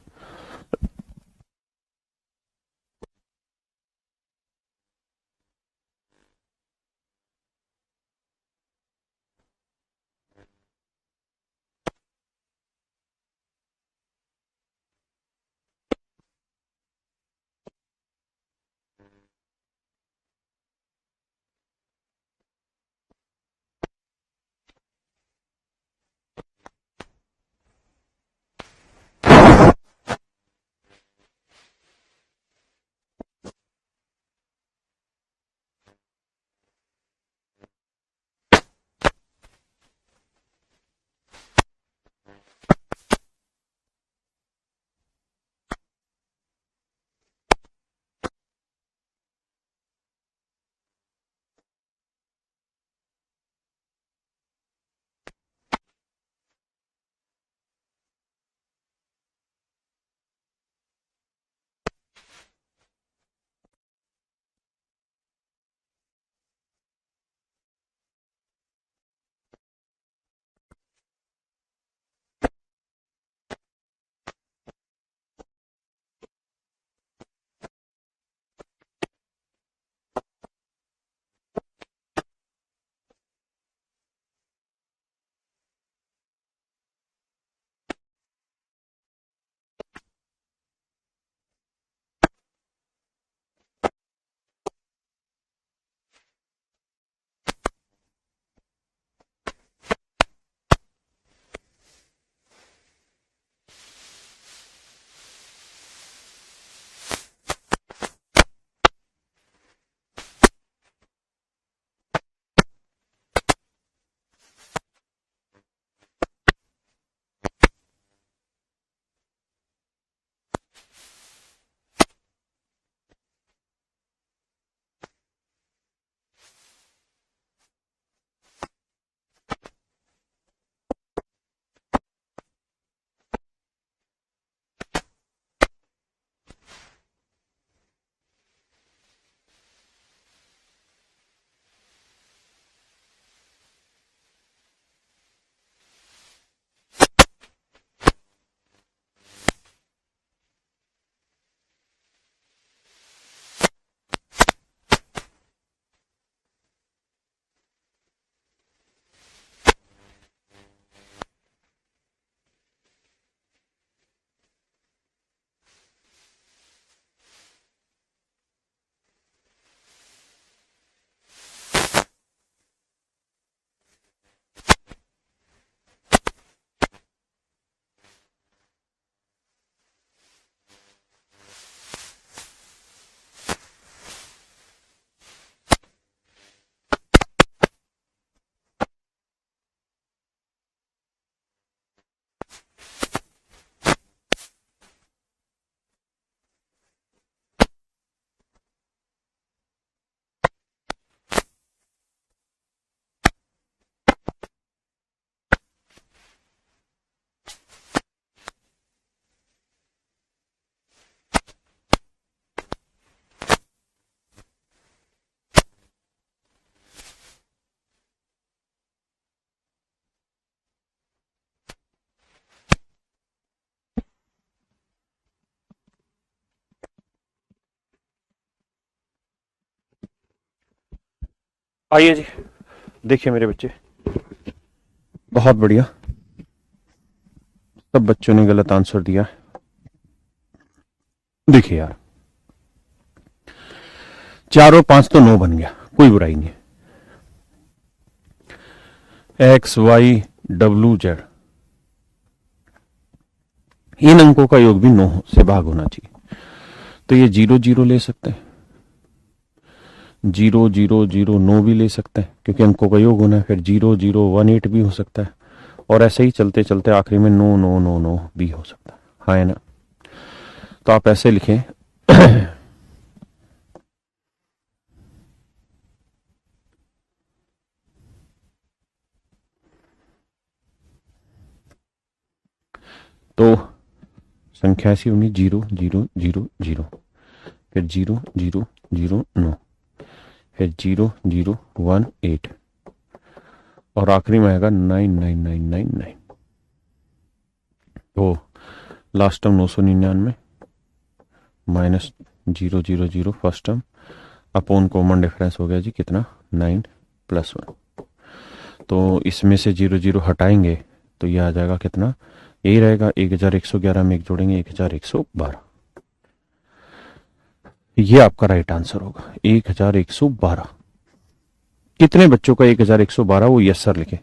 आइए जी, देखिए मेरे बच्चे, बहुत बढ़िया। सब बच्चों ने गलत आंसर दिया। देखिए यार, 4 और 5 तो 9 बन गया, कोई बुराई नहीं है। एक्स वाई डब्ल्यू जेड, इन अंकों का योग भी 9 से भाग होना चाहिए। तो ये 0 0 ले सकते हैं, 0 0 0 9 भी ले सकते हैं क्योंकि अंकों का योग होना है। फिर 0 0 1 8 भी हो सकता है, और ऐसे ही चलते चलते आखिरी में 9 9 9 9 भी हो सकता है। हाँ है ना? तो आप ऐसे लिखें तो संख्या ऐसी होनी 0 0 0 0, फिर 0 0 0 9, फिर 0 0 1 8, और आखिरी में आएगा 9 9 9 9 9। तो last term 999 minus 0 0 0 first term upon common difference हो गया जी कितना, 9 प्लस 1। तो इसमें से 0 0 हटाएंगे तो ये आ जाएगा कितना, यही रहेगा 1111 में एक जोड़ेंगे 1112। ये आपका राइट आंसर होगा 1112। कितने बच्चों का 1112 वो यस सर लिखे।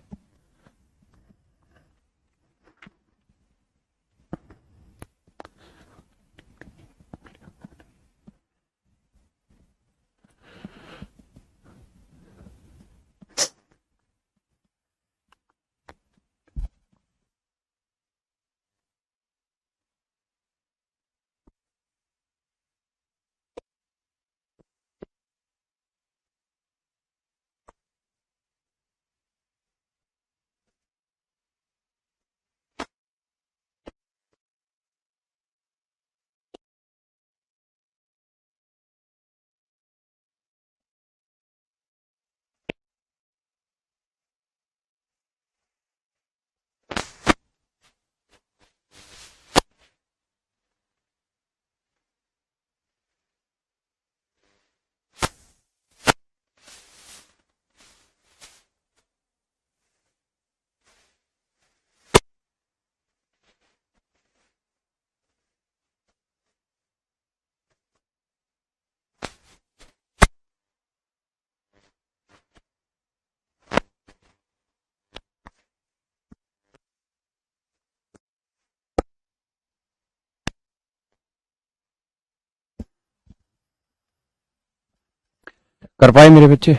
कर पाए मेरे बच्चे?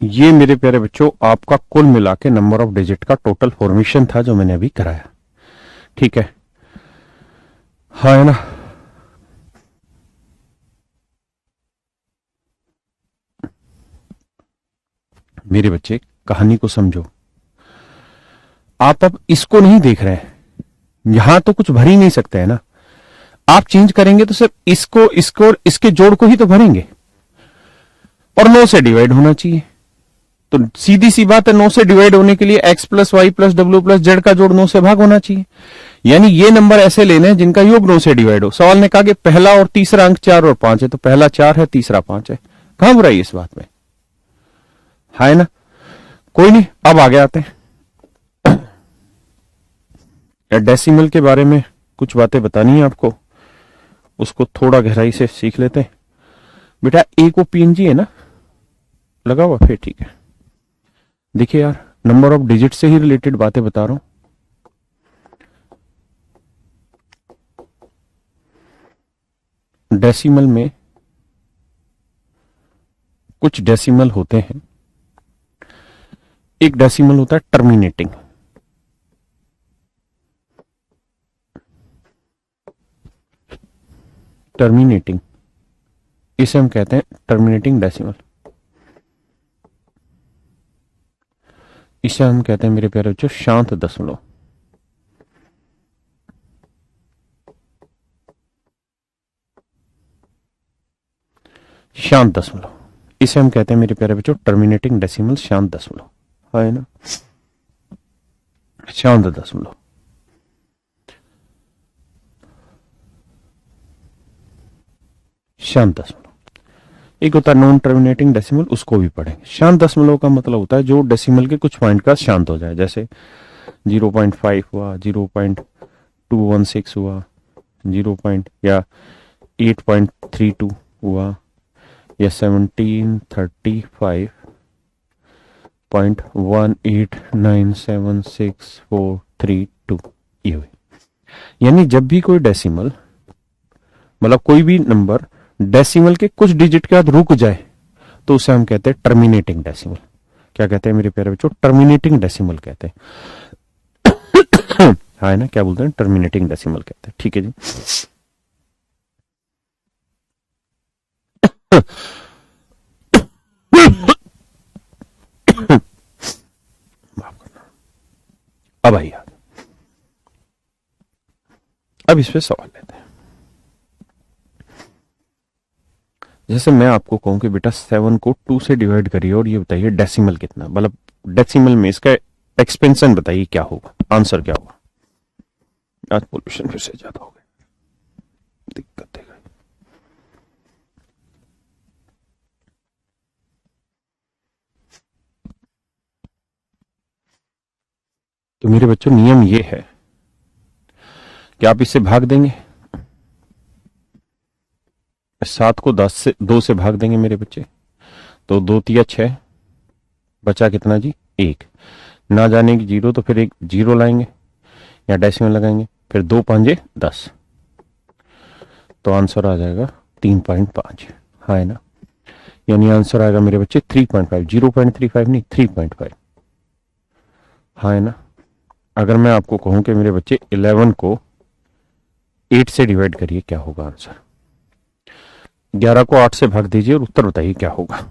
ये मेरे प्यारे बच्चों आपका कुल मिला के नंबर ऑफ डिजिट का टोटल फॉर्मेशन था जो मैंने अभी कराया। ठीक है, हाँ है ना? मेरे बच्चे कहानी को समझो। आप अब इसको नहीं देख रहे हैं, यहां तो कुछ भर ही नहीं सकते है ना। आप चेंज करेंगे तो सिर्फ इसको इसको और इसके जोड़ को ही तो भरेंगे, और 9 से डिवाइड होना चाहिए। तो सीधी सी बात है, 9 से डिवाइड होने के लिए x प्लस वाई प्लस डब्ल्यू प्लस जेड का जोड़ 9 से भाग होना चाहिए। यानी ये नंबर ऐसे लेने हैं जिनका योग 9 से डिवाइड हो। सवाल ने कहा कि पहला और तीसरा अंक 4 और 5 है, तो पहला 4 है, तीसरा 5 है। कहां बुराई इस बात में, है ना? कोई नहीं, अब आगे आते हैं। डेसिमल के बारे में कुछ बातें बतानी है आपको, उसको थोड़ा गहराई से सीख लेते हैं। बेटा ए को पीएनजी है ना लगा हुआ, फिर ठीक है। देखिए यार, नंबर ऑफ डिजिट से ही रिलेटेड बातें बता रहा हूं। डेसिमल में कुछ डेसिमल होते हैं। एक डेसिमल होता है टर्मिनेटिंग। टर्मिनेटिंग, इसे हम कहते हैं टर्मिनेटिंग डेसिमल। इसे हम कहते हैं मेरे प्यारे बच्चों शांत दशमलव। शांत दशमलव, इसे हम कहते हैं मेरे प्यारे बच्चों टर्मिनेटिंग डेसिमल, शांत दशमलव, है ना? शांत दशमलव। शांत दशमलव, एक होता है नॉन टर्मिनेटिंग डेसिमल, उसको भी पढ़ेंगे। शांत दशमलव का मतलब होता है जो डेसिमल के कुछ पॉइंट का शांत हो जाए, जैसे 0.5 हुआ, 0.216 हुआ, 0 पॉइंट या 8.32 हुआ, या 1735.1897642, ये हुई। यानी जब भी कोई डेसिमल, मतलब कोई भी नंबर डेसिमल के कुछ डिजिट के बाद रुक जाए तो उसे हम कहते हैं टर्मिनेटिंग डेसिमल। क्या कहते हैं मेरे प्यारे बच्चों? टर्मिनेटिंग डेसिमल कहते हैं। हाँ ना, क्या बोलते हैं? टर्मिनेटिंग डेसिमल कहते हैं। ठीक है जी। अब आइए, अब इस पे सवाल लेते हैं। जैसे मैं आपको कहूं कि बेटा 7 को 2 से डिवाइड करिए और ये बताइए डेसिमल कितना, मतलब डेसिमल में इसका एक्सपेंशन बताइए क्या होगा, आंसर क्या होगा? आज पोल्यूशन फिर से ज्यादा हो गया, दिक्कत है। तो मेरे बच्चों नियम ये है कि आप इससे भाग देंगे, 7 को 2 से भाग देंगे मेरे बच्चे, तो 2 तिया 6, बचा कितना जी? 1। ना जाने की 0 तो फिर एक 0 लाएंगे या डेसिमल लगाएंगे, फिर 2 5 10, तो आंसर आ जाएगा 3.5। हाँ है ना, यानी आंसर आएगा मेरे बच्चे 3.5, 0.35 नहीं, 3.5। हाँ है ना। अगर मैं आपको कहूं कि मेरे बच्चे 11 को 8 से डिवाइड करिए, क्या होगा आंसर? 11 को 8 से भाग दीजिए और उत्तर बताइए क्या होगा।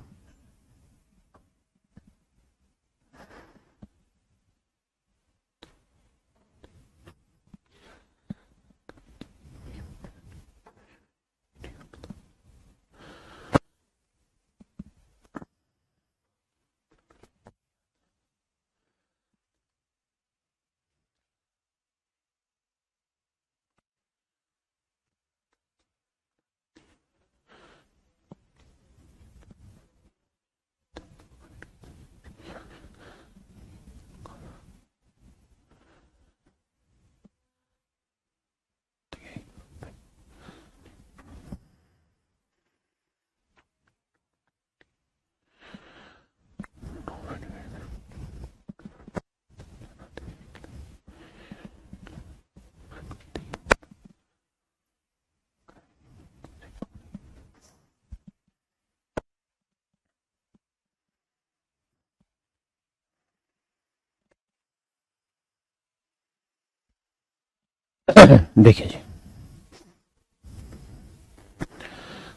देखिए जी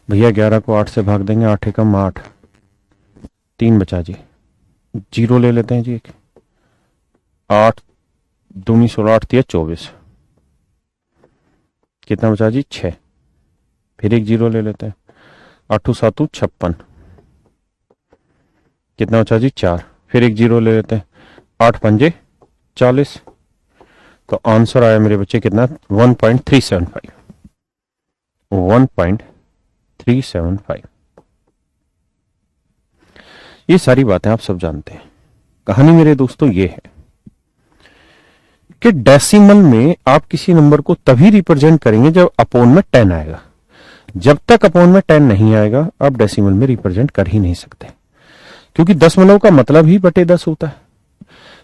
भैया, 11 को 8 से भाग देंगे, 8 एकम 8, 3 बचा जी, 0 ले लेते हैं जी एक, 8 दूनी 16, 8 तिया 24, कितना बचा जी? 6, फिर एक 0 ले लेते हैं, 8 7 56, कितना बचा जी? 4, फिर एक 0 ले लेते हैं, 8 5 40, तो आंसर आया मेरे बच्चे कितना? 1.375, 1.375। ये सारी बातें आप सब जानते हैं। कहानी मेरे दोस्तों ये है कि डेसिमल में आप किसी नंबर को तभी रिप्रेजेंट करेंगे जब अपोन में 10 आएगा। जब तक अपोन में 10 नहीं आएगा आप डेसिमल में रिप्रेजेंट कर ही नहीं सकते, क्योंकि दशमलव का मतलब ही बटे 10 होता है।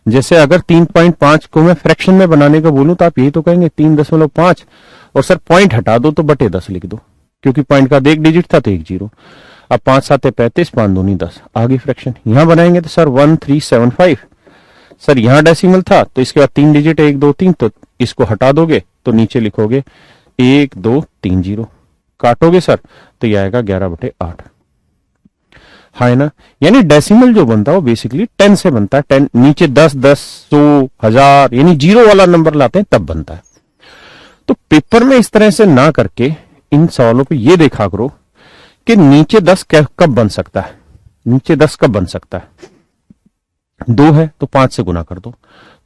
जैसे अगर 3.5 को मैं फ्रैक्शन में बनाने का बोलूं तो आप यही तो कहेंगे 3.5, और सर पॉइंट हटा दो तो बटे 10 लिख दो, क्योंकि पॉइंट का एक डिजिट था तो एक 0। अब 5 7 35, 5 दूनी 10, आगे फ्रैक्शन। यहां बनाएंगे तो सर 1375, सर यहां डेसिमल था तो इसके बाद 3 डिजिट 1 2 3, तो इसको हटा दोगे तो नीचे लिखोगे 1 2 3 0, काटोगे सर तो यह आएगा 11/8। है ना। यानी डेसिमल जो बनता है वो बेसिकली 10 से बनता है। 10 नीचे 10 10 100 1000 यानी 0 वाला नंबर लाते हैं तब बनता है। तो पेपर में इस तरह से ना करके इन सवालों पे ये देखा करो कि नीचे 10 कब बन सकता है, नीचे 10 कब बन सकता है? 2 है तो 5 से गुना कर दो,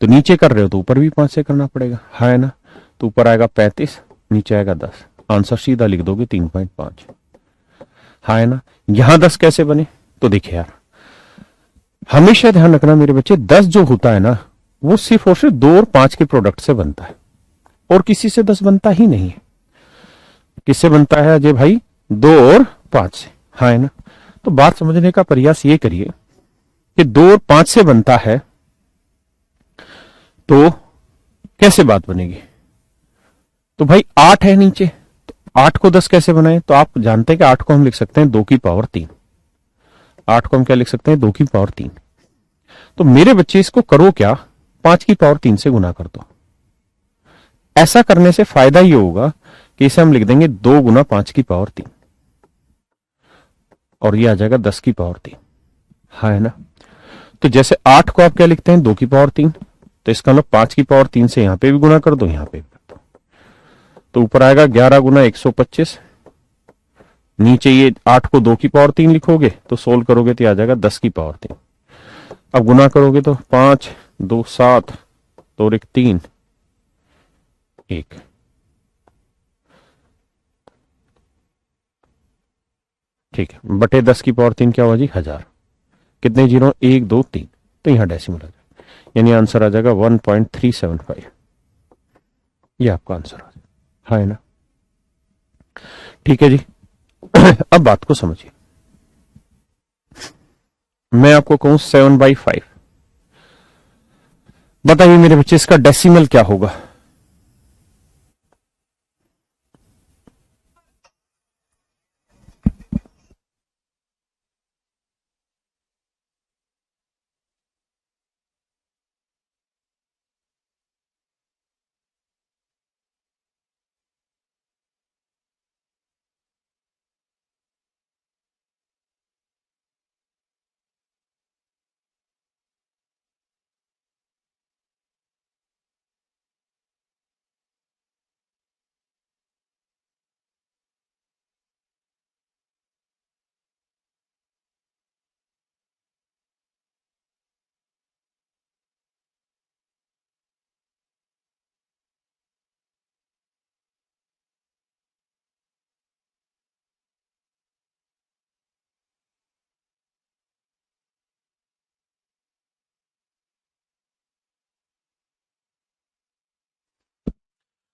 तो नीचे कर रहे हो तो ऊपर भी 5 से करना पड़ेगा, है ना। तो ऊपर आएगा 35, नीचे आएगा 10, आंसर सीधा लिख दोगे 3.5। हाँ है ना। यहां 10 कैसे बने? तो देखिए यार, हमेशा ध्यान रखना मेरे बच्चे, 10 जो होता है ना, वो सिर्फ और सिर्फ 2 और 5 के प्रोडक्ट से बनता है, और किसी से 10 बनता ही नहीं है। किससे बनता है अजय भाई? 2 और 5 से। हाँ है ना। तो बात समझने का प्रयास ये करिए कि 2 और 5 से बनता है, तो कैसे बात बनेगी? तो भाई 8 है नीचे, तो 8 को 10 कैसे बनाए? तो आप जानते हैं कि 8 को हम लिख सकते हैं 2 की पावर 3। 8 को हम क्या लिख सकते हैं? 2 की पावर 3। तो मेरे बच्चे इसको करो क्या, 5 की पावर 3 से गुना कर दो। ऐसा करने से फायदा ये होगा कि इसे हम लिख देंगे 2 गुना 5 की पावर 3, और ये आ जाएगा 10 की पावर 3। हाँ है ना। तो जैसे 8 को आप क्या लिखते हैं? 2 की पावर 3। तो इसका मतलब 5 की पावर 3 से यहां पे भी गुना कर दो, यहां पे भी कर दो, तो ऊपर आएगा 11 गुना 125। नीचे ये 8 को 2 की पावर 3 लिखोगे तो सोल्व करोगे तो आ जाएगा 10 की पावर 3। अब गुना करोगे तो 5 2 7, तो और एक 3 1। ठीक है, बटे 10 की पावर 3 क्या हुआ जी? 1000। कितने जीरो? 1 2 3। तो यहां डेसिमल आ जाएगा, यानी आंसर आ जाएगा 1.375। ये आपका आंसर आ जाएगा। हाँ है ना। ठीक है जी। अब बात को समझिए। मैं आपको कहूं 7/5, बताइए मेरे बच्चे इसका डेसिमल क्या होगा?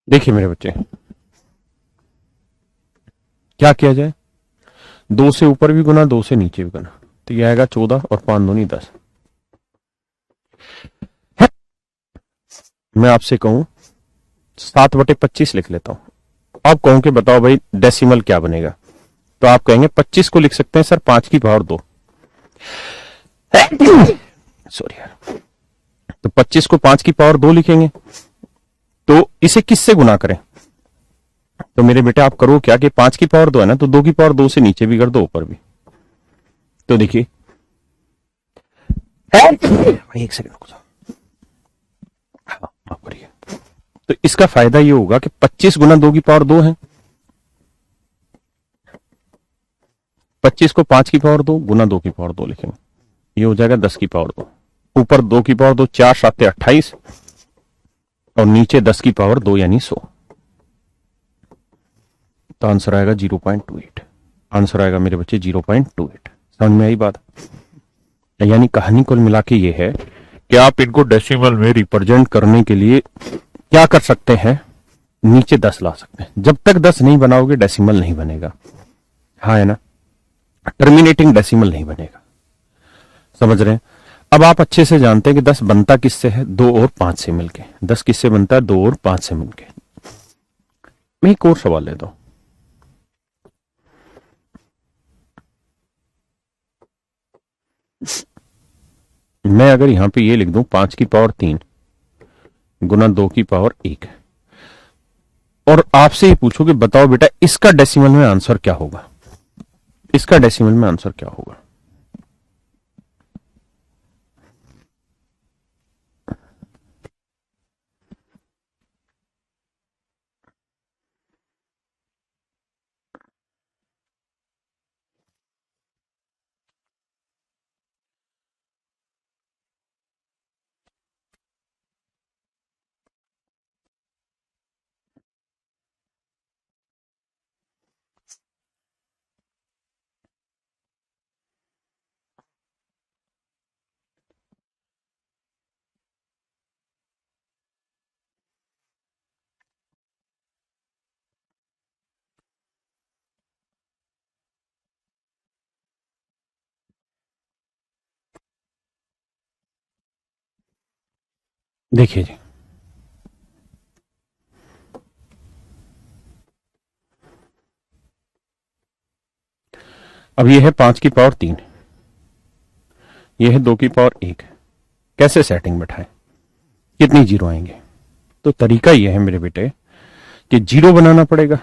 देखिए मेरे बच्चे, क्या किया जाए? 2 से ऊपर भी गुना, 2 से नीचे भी गुना, तो ये आएगा 14, और 5 दूनी 10। मैं आपसे कहूं 7/25 लिख लेता हूं। अब कहूं कि बताओ भाई डेसिमल क्या बनेगा, तो आप कहेंगे 25 को लिख सकते हैं सर 5 की पावर 2। सॉरी यार। तो 25 को 5 की पावर 2 लिखेंगे, तो इसे किससे गुना करें? तो मेरे बेटे आप करो क्या कि 5 की पावर 2 है ना, तो 2 की पावर 2 से नीचे भी कर दो, ऊपर भी। तो देखिए, भाई एक सेकंड रुक जाओ। हाँ, माफ करिए। तो इसका फायदा ये होगा कि 25 गुना 2 की पावर 2 है। 25 को 5 की पावर 2 गुना 2 की पावर 2 लिखेंगे, ये हो जाएगा 10 की पावर 2। ऊपर 2 की पावर 2, 4 7 28, और नीचे 10 की पावर 2 यानी 100। तो आंसर आएगा 0.28। आंसर आएगा मेरे बच्चे 0.28। समझ में आई बात? यानी कहानी कुल मिला के ये है कि आप इनको डेसिमल में रिप्रेजेंट करने के लिए क्या कर सकते हैं? नीचे 10 ला सकते हैं। जब तक 10 नहीं बनाओगे डेसिमल नहीं बनेगा। हाँ है ना। टर्मिनेटिंग डेसिमल नहीं बनेगा। समझ रहे हैं? अब आप अच्छे से जानते हैं कि 10 बनता किससे है? 2 और 5 से मिलके। 10 किससे बनता है? 2 और 5 से मिलके। मैं एक और सवाल लेता हूं। मैं अगर यहां पे ये लिख दूं 5 की पावर 3 गुना 2 की पावर 1, और आपसे ये पूछो कि बताओ बेटा इसका डेसिमल में आंसर क्या होगा? इसका डेसिमल में आंसर क्या होगा? देखिए जी, अब ये है 5 की पावर 3, ये है 2 की पावर 1। कैसे सेटिंग बैठाएं, कितनी जीरो आएंगे? तो तरीका ये है मेरे बेटे कि जीरो बनाना पड़ेगा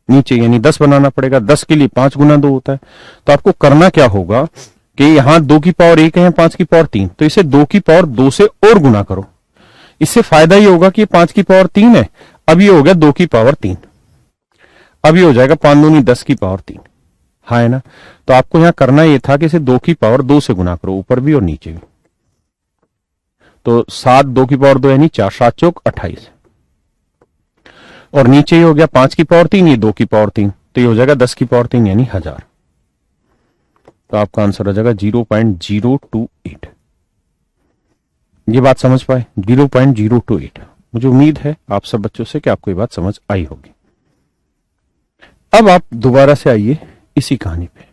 नीचे, यानी 10 बनाना पड़ेगा। 10 के लिए 5 गुना 2 होता है। तो आपको करना क्या होगा कि यहां 2 की पावर 1 है, 5 की पावर 3, तो इसे 2 की पावर 2 से और गुना करो। इससे फायदा ये होगा कि 5 की पावर 3 है, अब ये हो गया 2 की पावर 3, अब ये हो जाएगा 5 दूनी 10 की पावर 3। हाँ है ना? तो आपको यहां करना ये था कि इसे 2 की पावर 2 से गुना करो, ऊपर भी और नीचे भी। तो 7 2 की पावर 2 यानी 4, 7 चौक 28, और नीचे ये हो गया 5 की पावर 3, ये 2 की पावर 3, तो ये हो जाएगा 10 की पावर 3 यानी 1000। तो आपका आंसर हो जाएगा 0.028। ये बात समझ पाए? 0.028। मुझे उम्मीद है आप सब बच्चों से कि आपको ये बात समझ आई होगी। अब आप दोबारा से आइए इसी कहानी पे।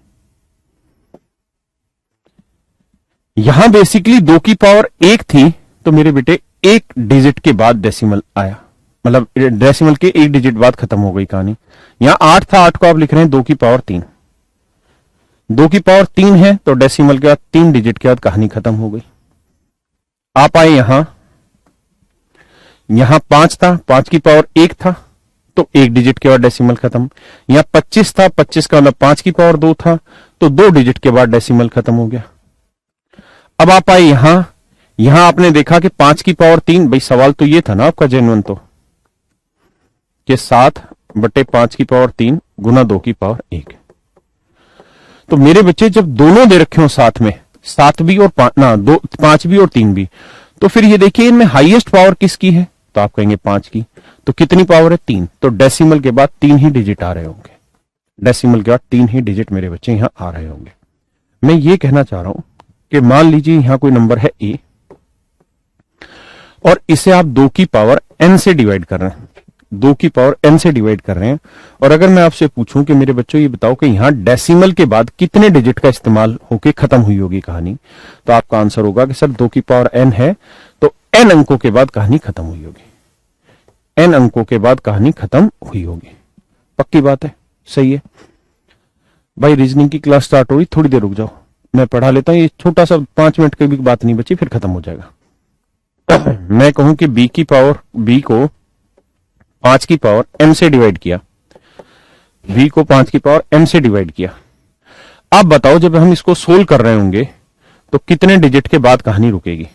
यहां बेसिकली 2 की पावर 1 थी, तो मेरे बेटे एक डिजिट के बाद डेसिमल आया, मतलब डेसिमल के एक डिजिट बाद खत्म हो गई कहानी। यहां 8 था, 8 को आप लिख रहे हैं 2 की पावर 3। 2 की पावर 3 है तो डेसिमल के बाद 3 डिजिट के बाद कहानी खत्म हो गई। आप आए यहां, यहां 5 था, 5 की पावर 1 था, तो एक डिजिट के बाद डेसिमल खत्म। यहां 25 था, 25 का मतलब 5 की पावर 2 था, तो 2 डिजिट के बाद डेसिमल खत्म हो गया। अब आप आए यहां, यहां आपने देखा कि 5 की पावर 3, भाई सवाल तो ये था ना आपका जेन्युइन, तो कि 7/5 की पावर 3 गुना 2 की पावर 1। तो मेरे बच्चे जब दोनों दे रखे हो साथ में, 7 भी और 5 ना, 5 भी और 3 भी, तो फिर ये देखिए इनमें हाईएस्ट पावर किसकी है? तो आप कहेंगे 5 की। तो कितनी पावर है? 3। तो डेसिमल के बाद 3 ही डिजिट आ रहे होंगे, डेसिमल के बाद 3 ही डिजिट मेरे बच्चे यहां आ रहे होंगे। मैं ये कहना चाह रहा हूं कि मान लीजिए यहां कोई नंबर है ए, और इसे आप 2 की पावर n से डिवाइड कर रहे हैं, 2 की पावर n से डिवाइड कर रहे हैं। और अगर मैं आपसे पूछूं कि मेरे बच्चों ये बताओ कि यहां डेसिमल के बाद कितने डिजिट का इस्तेमाल होके खत्म हुई होगी कहानी, तो आपका आंसर होगा कि सर 2 की पावर n है, तो n अंकों के बाद कहानी खत्म हुई होगी, n अंकों के बाद कहानी खत्म हुई होगी। पक्की बात है? सही है भाई। रीजनिंग की क्लास स्टार्ट हुई, थोड़ी देर रुक जाओ, मैं पढ़ा लेता हूं। ये छोटा सा 5 मिनट की भी बात नहीं बची, फिर खत्म हो जाएगा। मैं कहूं कि बी को 5 की पावर m से डिवाइड किया, बी को 5 की पावर m से डिवाइड किया। आप बताओ जब हम इसको सोल्व कर रहे होंगे तो कितने डिजिट के बाद कहानी रुकेगी?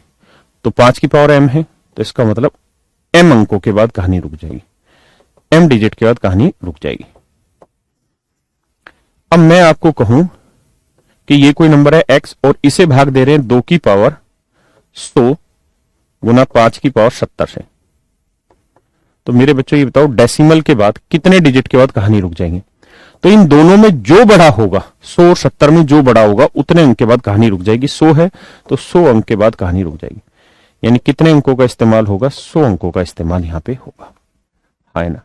तो 5 की पावर m है, तो इसका मतलब m अंकों के बाद कहानी रुक जाएगी, m डिजिट के बाद कहानी रुक जाएगी। अब मैं आपको कहूं कि ये कोई नंबर है x और इसे भाग दे रहे हैं 2 की पावर 100 गुना 5 की पावर 70 से, तो मेरे बच्चों ये बताओ डेसिमल के बाद कितने डिजिट के बाद कहानी रुक जाएगी? तो इन दोनों में जो बड़ा होगा, 100 और 70 में जो बड़ा होगा उतने अंक के बाद कहानी रुक जाएगी। 100 है तो 100 अंक के बाद कहानी रुक जाएगी, यानी कितने अंकों का इस्तेमाल होगा? 100 अंकों का इस्तेमाल यहां पे होगा, है ना?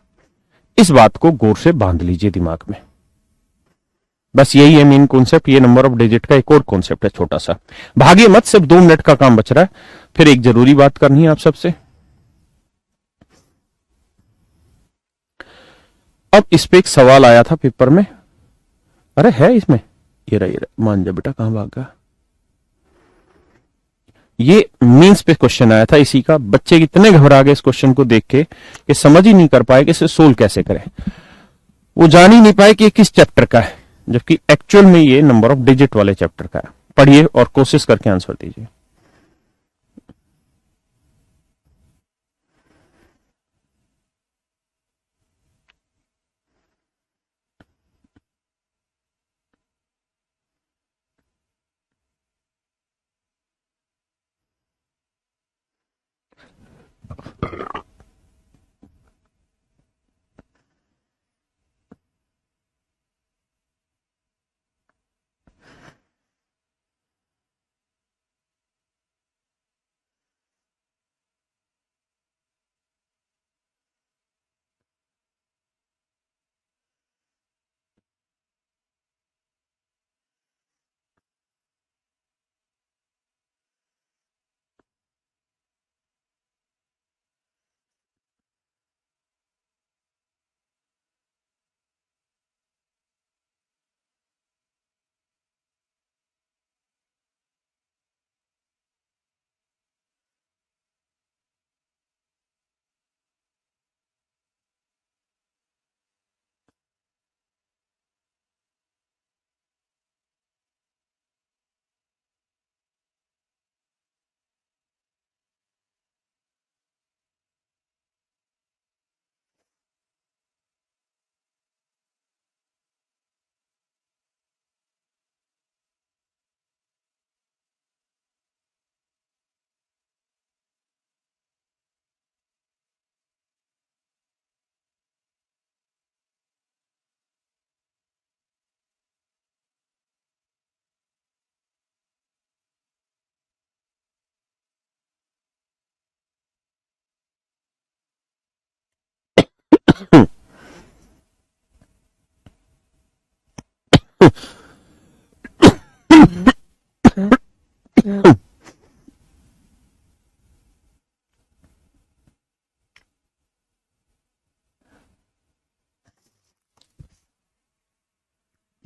इस बात को गौर से बांध लीजिए दिमाग में। बस यही है मेन कॉन्सेप्ट। ये नंबर ऑफ डिजिट का एक और कॉन्सेप्ट है छोटा सा। भागिए मत, सिर्फ 2 मिनट का काम बच रहा है, फिर एक जरूरी बात करनी है आप सबसे। अब इस पे एक सवाल आया था पेपर में, अरे है इसमें, ये रहा मान जा बेटा, कहां भागा? ये मीन्स पे क्वेश्चन आया था इसी का। बच्चे कितने घबरा गए इस क्वेश्चन को देख के कि समझ ही नहीं कर पाए कि इसे सोल्व कैसे करें। वो जान ही नहीं पाए कि ये किस चैप्टर का है, जबकि एक्चुअल में ये नंबर ऑफ डिजिट वाले चैप्टर का है। पढ़िए और कोशिश करके आंसर दीजिए।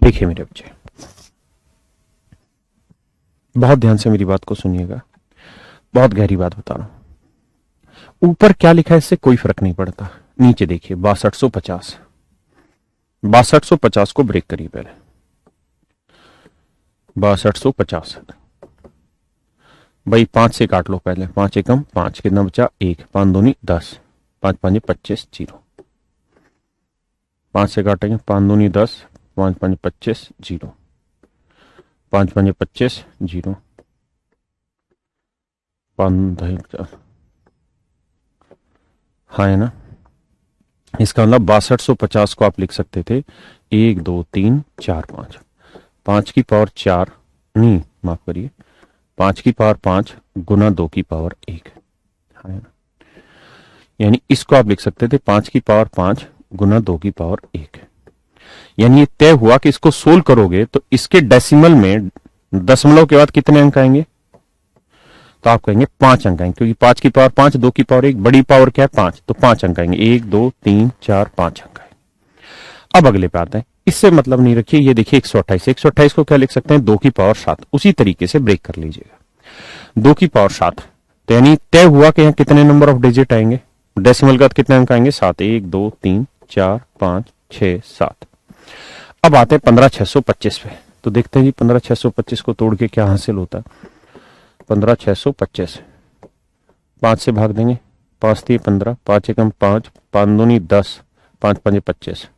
देखिए मेरे बच्चे, बहुत ध्यान से मेरी बात को सुनिएगा, बहुत गहरी बात बता रहा हूं। ऊपर क्या लिखा है इससे कोई फर्क नहीं पड़ता। नीचे देखिए 6250, 6250 को ब्रेक करिए पहले। 6250 भाई 5 से काट लो पहले। 5 एकम 5, कितना बचा 1, 5 दूनी 10, 5 5 25, 0। 5 से काटेंगे 5 दूनी 10, 5 5 25, 0, 5 5 25, 0, 5 हाँ है ना। इसका मतलब 6250 को आप लिख सकते थे 1 2 3 4 5, 5 की पावर 4 नहीं, माफ करिए, 5 की पावर 5 गुना 2 की पावर 1, हाँ है ना। यानी इसको आप लिख सकते थे 5 की पावर 5 गुना 2 की पावर 1। यानी ये तय हुआ कि इसको सोल्व करोगे तो इसके डेसिमल में दशमलव के बाद कितने अंक आएंगे, तो आप कहेंगे 5 अंक आएंगे, क्योंकि 5 की पावर 5, 2 की पावर 1, बड़ी पावर क्या है 5, तो 5 अंक आएंगे। 1 2 3 4 5 अंक आएंगे। अब अगले पे आते हैं। इससे मतलब नहीं रखिए, ये देखिए 128, 128 को क्या लिख सकते हैं 2 की पावर 7। उसी तरीके से ब्रेक कर लीजिएगा 2 की पावर 7। तो यानी तय हुआ कि यहाँ कितने नंबर ऑफ डिजिट आएंगे, डेसिमल का कितने अंक आएंगे 7, 1 2 3 4 5 6 7। अब आते हैं 15625 पे। तो देखते हैं जी 15625 को तोड़ के क्या हासिल होता है। 15625 5 से भाग देंगे, 5 3 15, 5 एकम 5, 5 दूनी 10, 5 5 25।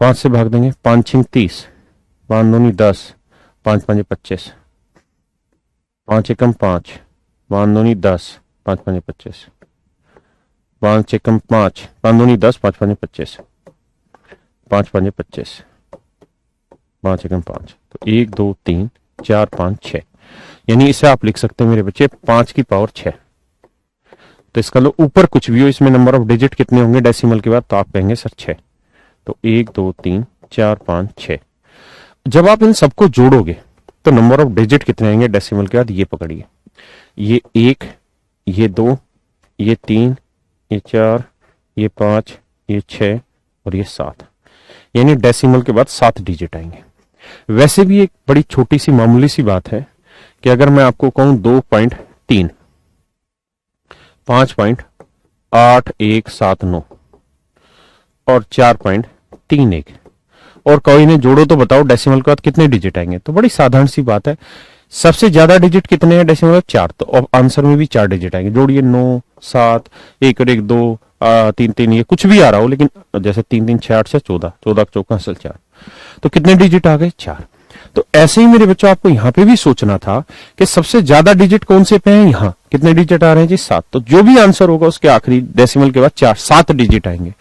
5 से भाग देंगे, 5 6 30, 5 दूनी 10, 5 5 25, 5 एकम 5, 5 दूनी 10, 5 5 25, 5 एकम 5, 5 दूनी 10, 5 5 25, 5 5 25, 5 एकम 5, तो 1 2 3 4 5 6। यानी इसे आप लिख सकते हैं मेरे बच्चे 5 की पावर 6। तो इसका लो ऊपर कुछ भी हो, इसमें नंबर ऑफ डिजिट कितने होंगे डेसिमल के बाद, तो आप कहेंगे सर 6। तो 1 2 3 4 5 6। जब आप इन सबको जोड़ोगे तो नंबर ऑफ डिजिट कितने आएंगे डेसिमल के बाद, ये पकड़िए, ये 1, ये 2, ये 3, ये 4, ये 5, ये 6 और ये 7। यानी डेसिमल के बाद 7 डिजिट आएंगे। वैसे भी एक बड़ी छोटी सी मामूली सी बात है कि अगर मैं आपको कहूं 2.3, 5.8179 और 4.31 और कोई ने जोड़ो तो बताओ डेसिमल के बाद कितने डिजिट आएंगे, तो बड़ी साधारण सी बात है। सबसे ज्यादा डिजिट कितने हैं डेसिमल, 4, तो आंसर में भी 4 डिजिट आएंगे। जोड़िए 9 7 1 और 1 2 3 3, ये कुछ भी आ रहा हो, लेकिन जैसे 3 3 6 8 से 14, 14 चौका असल 4, तो कितने डिजिट आ गए 4। तो ऐसे ही मेरे बच्चों आपको यहां पे भी सोचना था कि सबसे ज्यादा डिजिट कौन से पे हैं, यहां कितने डिजिट आ रहे हैं जी 7। तो जो भी आंसर होगा उसके आखिरी डेसिमल के बाद 7 डिजिट आएंगे।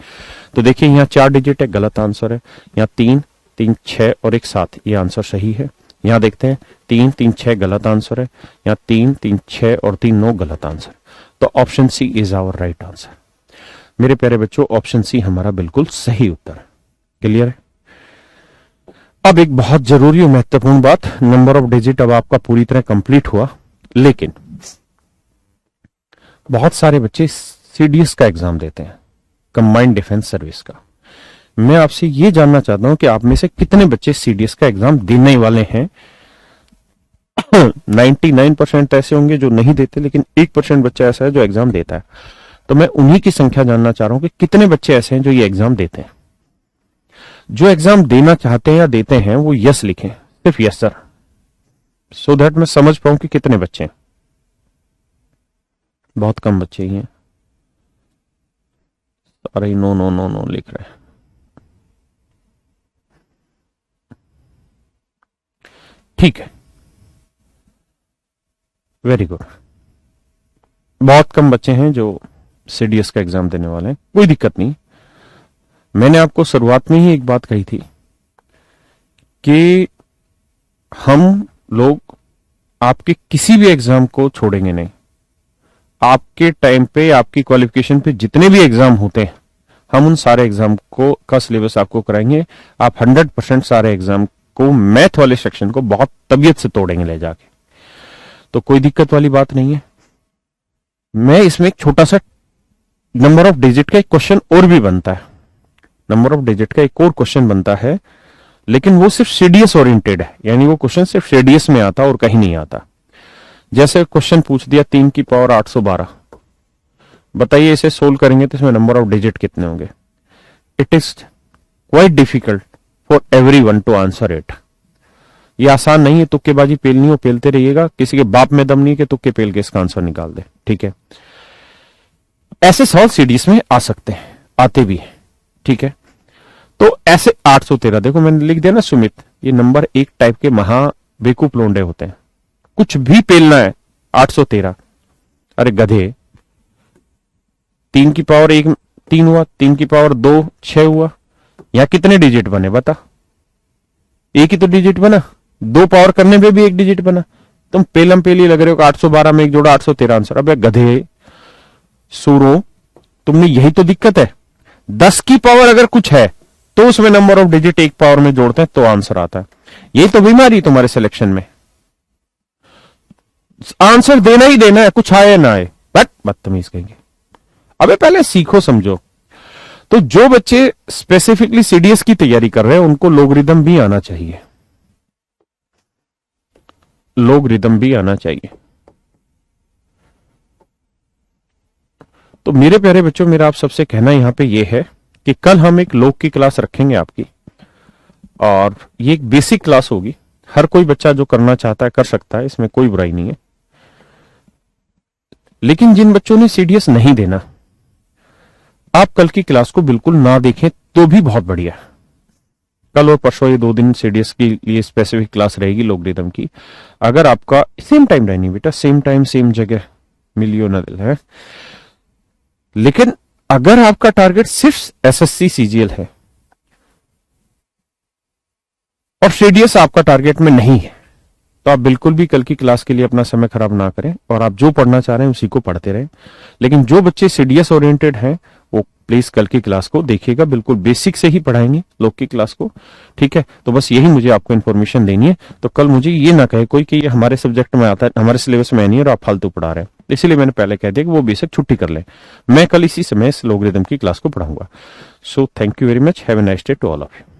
तो देखिए यहाँ 4 डिजिट है, गलत आंसर है। यहाँ 3 3 6 और 1 7, ये आंसर सही है। यहाँ देखते हैं 3 3 6 गलत आंसर है। यहाँ 3 3 6 और 3 9 गलत आंसर। तो option C is our right answer. मेरे प्यारे बच्चों ऑप्शन सी हमारा बिल्कुल सही उत्तर है। क्लियर है। अब एक बहुत जरूरी और महत्वपूर्ण बात, नंबर ऑफ डिजिट अब आपका पूरी तरह कंप्लीट हुआ, लेकिन बहुत सारे बच्चे सीडीएस का एग्जाम देते हैं, कंबाइंड डिफेंस सर्विस का। मैं आपसे यह जानना चाहता हूं कि आप में से कितने बच्चे सीडीएस का एग्जाम देने वाले हैं। 99% ऐसे होंगे जो नहीं देते, लेकिन 1% बच्चा ऐसा है जो एग्जाम देता है। तो मैं उन्हीं की संख्या जानना चाह रहा हूं कि कितने बच्चे ऐसे हैं जो ये एग्जाम देते हैं। जो एग्जाम देना चाहते हैं या देते हैं वो यस लिखें, सिर्फ यस सर, सो दैट मैं समझ पाऊं कि कितने बच्चे हैं। बहुत कम बच्चे ही हैं, सारे नो नो नो नो लिख रहे हैं। ठीक है, वेरी गुड। बहुत कम बच्चे हैं जो सीडीएस का एग्जाम देने वाले हैं, कोई दिक्कत नहीं। मैंने आपको शुरुआत में ही एक बात कही थी कि हम लोग आपके किसी भी एग्जाम को छोड़ेंगे नहीं। आपके टाइम पे, आपकी क्वालिफिकेशन पे जितने भी एग्जाम होते हैं, हम उन सारे एग्जाम को का सिलेबस आपको कराएंगे। आप 100% सारे एग्जाम को, मैथ वाले सेक्शन को बहुत तबीयत से तोड़ेंगे ले जाके, तो कोई दिक्कत वाली बात नहीं है। मैं इसमें एक छोटा सा नंबर ऑफ डिजिट का एक क्वेश्चन और भी बनता है, नंबर ऑफ डिजिट का एक और क्वेश्चन बनता है, लेकिन वो सिर्फ सीडीएस ओरिएंटेड है, यानी वो क्वेश्चन सिर्फ सीडीएस में आता और कहीं नहीं आता। जैसे क्वेश्चन पूछ दिया 3 की पावर 812, बताइए इसे सोल्व करेंगे तो इसमें नंबर ऑफ डिजिट कितने होंगे। It is quite difficult for everyone to answer it. ये आसान नहीं है, तुक्केबाजी पेलनी हो पेलते रहिएगा, किसी के बाप में दम नहीं कि तुक्के पेल के इसका आंसर निकाल दे, ठीक है। ऐसे सवाल सीडीएस में आ सकते हैं, आते भी हैं, ठीक है। तो ऐसे 813 देखो मैंने लिख दिया ना सुमित, ये नंबर एक टाइप के महा बेवकूफ लोंडे होते हैं, कुछ भी पेलना है 813। अरे गधे, 3 की पावर 1 3 हुआ, 3 की पावर 2 6 हुआ, यहां कितने डिजिट बने बता? एक ही तो डिजिट बना, 2 पावर करने पे भी एक डिजिट बना। तुम पेलम पेली लग रहे हो कि 812 में एक जोड़ा 813 आंसर। अबे गधे सूरो, तुमने यही तो दिक्कत है। 10 की पावर अगर कुछ है तो उसमें नंबर ऑफ डिजिट एक पावर में जोड़ते हैं तो आंसर आता है। यही तो बीमारी तुम्हारे सिलेक्शन में, आंसर देना ही देना है, कुछ आए ना आए, बट बदतमीज कहेंगे। अबे पहले सीखो समझो। तो जो बच्चे स्पेसिफिकली सीडीएस की तैयारी कर रहे हैं उनको लोगरिदम भी आना चाहिए, लोगरिदम भी आना चाहिए। तो मेरे प्यारे बच्चों, मेरा आप सबसे कहना यहां पे ये है कि कल हम एक लोग की क्लास रखेंगे आपकी, और ये एक बेसिक क्लास होगी। हर कोई बच्चा जो करना चाहता है कर सकता है, इसमें कोई बुराई नहीं है। लेकिन जिन बच्चों ने सीडीएस नहीं देना, आप कल की क्लास को बिल्कुल ना देखें तो भी बहुत बढ़िया। कल और परसों ये 2 दिन सीडीएस के लिए स्पेसिफिक क्लास रहेगी लोगरिदम की। अगर आपका सेम टाइम रहनी बेटा, सेम टाइम सेम जगह, मिलियो न दिल है। लेकिन अगर आपका टारगेट सिर्फ एसएससी सीजीएल है और सीडीएस आपका टारगेट में नहीं है, तो आप बिल्कुल भी कल की क्लास के लिए अपना समय खराब ना करें, और आप जो पढ़ना चाह रहे हैं उसी को पढ़ते रहें। लेकिन जो बच्चे सीडीएस ओरिएंटेड हैं वो प्लीज कल की क्लास को देखिएगा, बिल्कुल बेसिक से ही पढ़ाएंगे लोग की क्लास को, ठीक है। तो बस यही मुझे आपको इन्फॉर्मेशन देनी है। तो कल मुझे ये ना कहे कोई कि ये हमारे सब्जेक्ट में आता है, हमारे सिलेबस में नहीं है और आप फालतू पढ़ा रहे हैं। इसलिए मैंने पहले कह दिया कि वो बेसिक छुट्टी कर ले, मैं कल इसी समय इस लोगरिदम की क्लास को पढ़ाऊंगा। So thank you very much, have a nice day to all of you.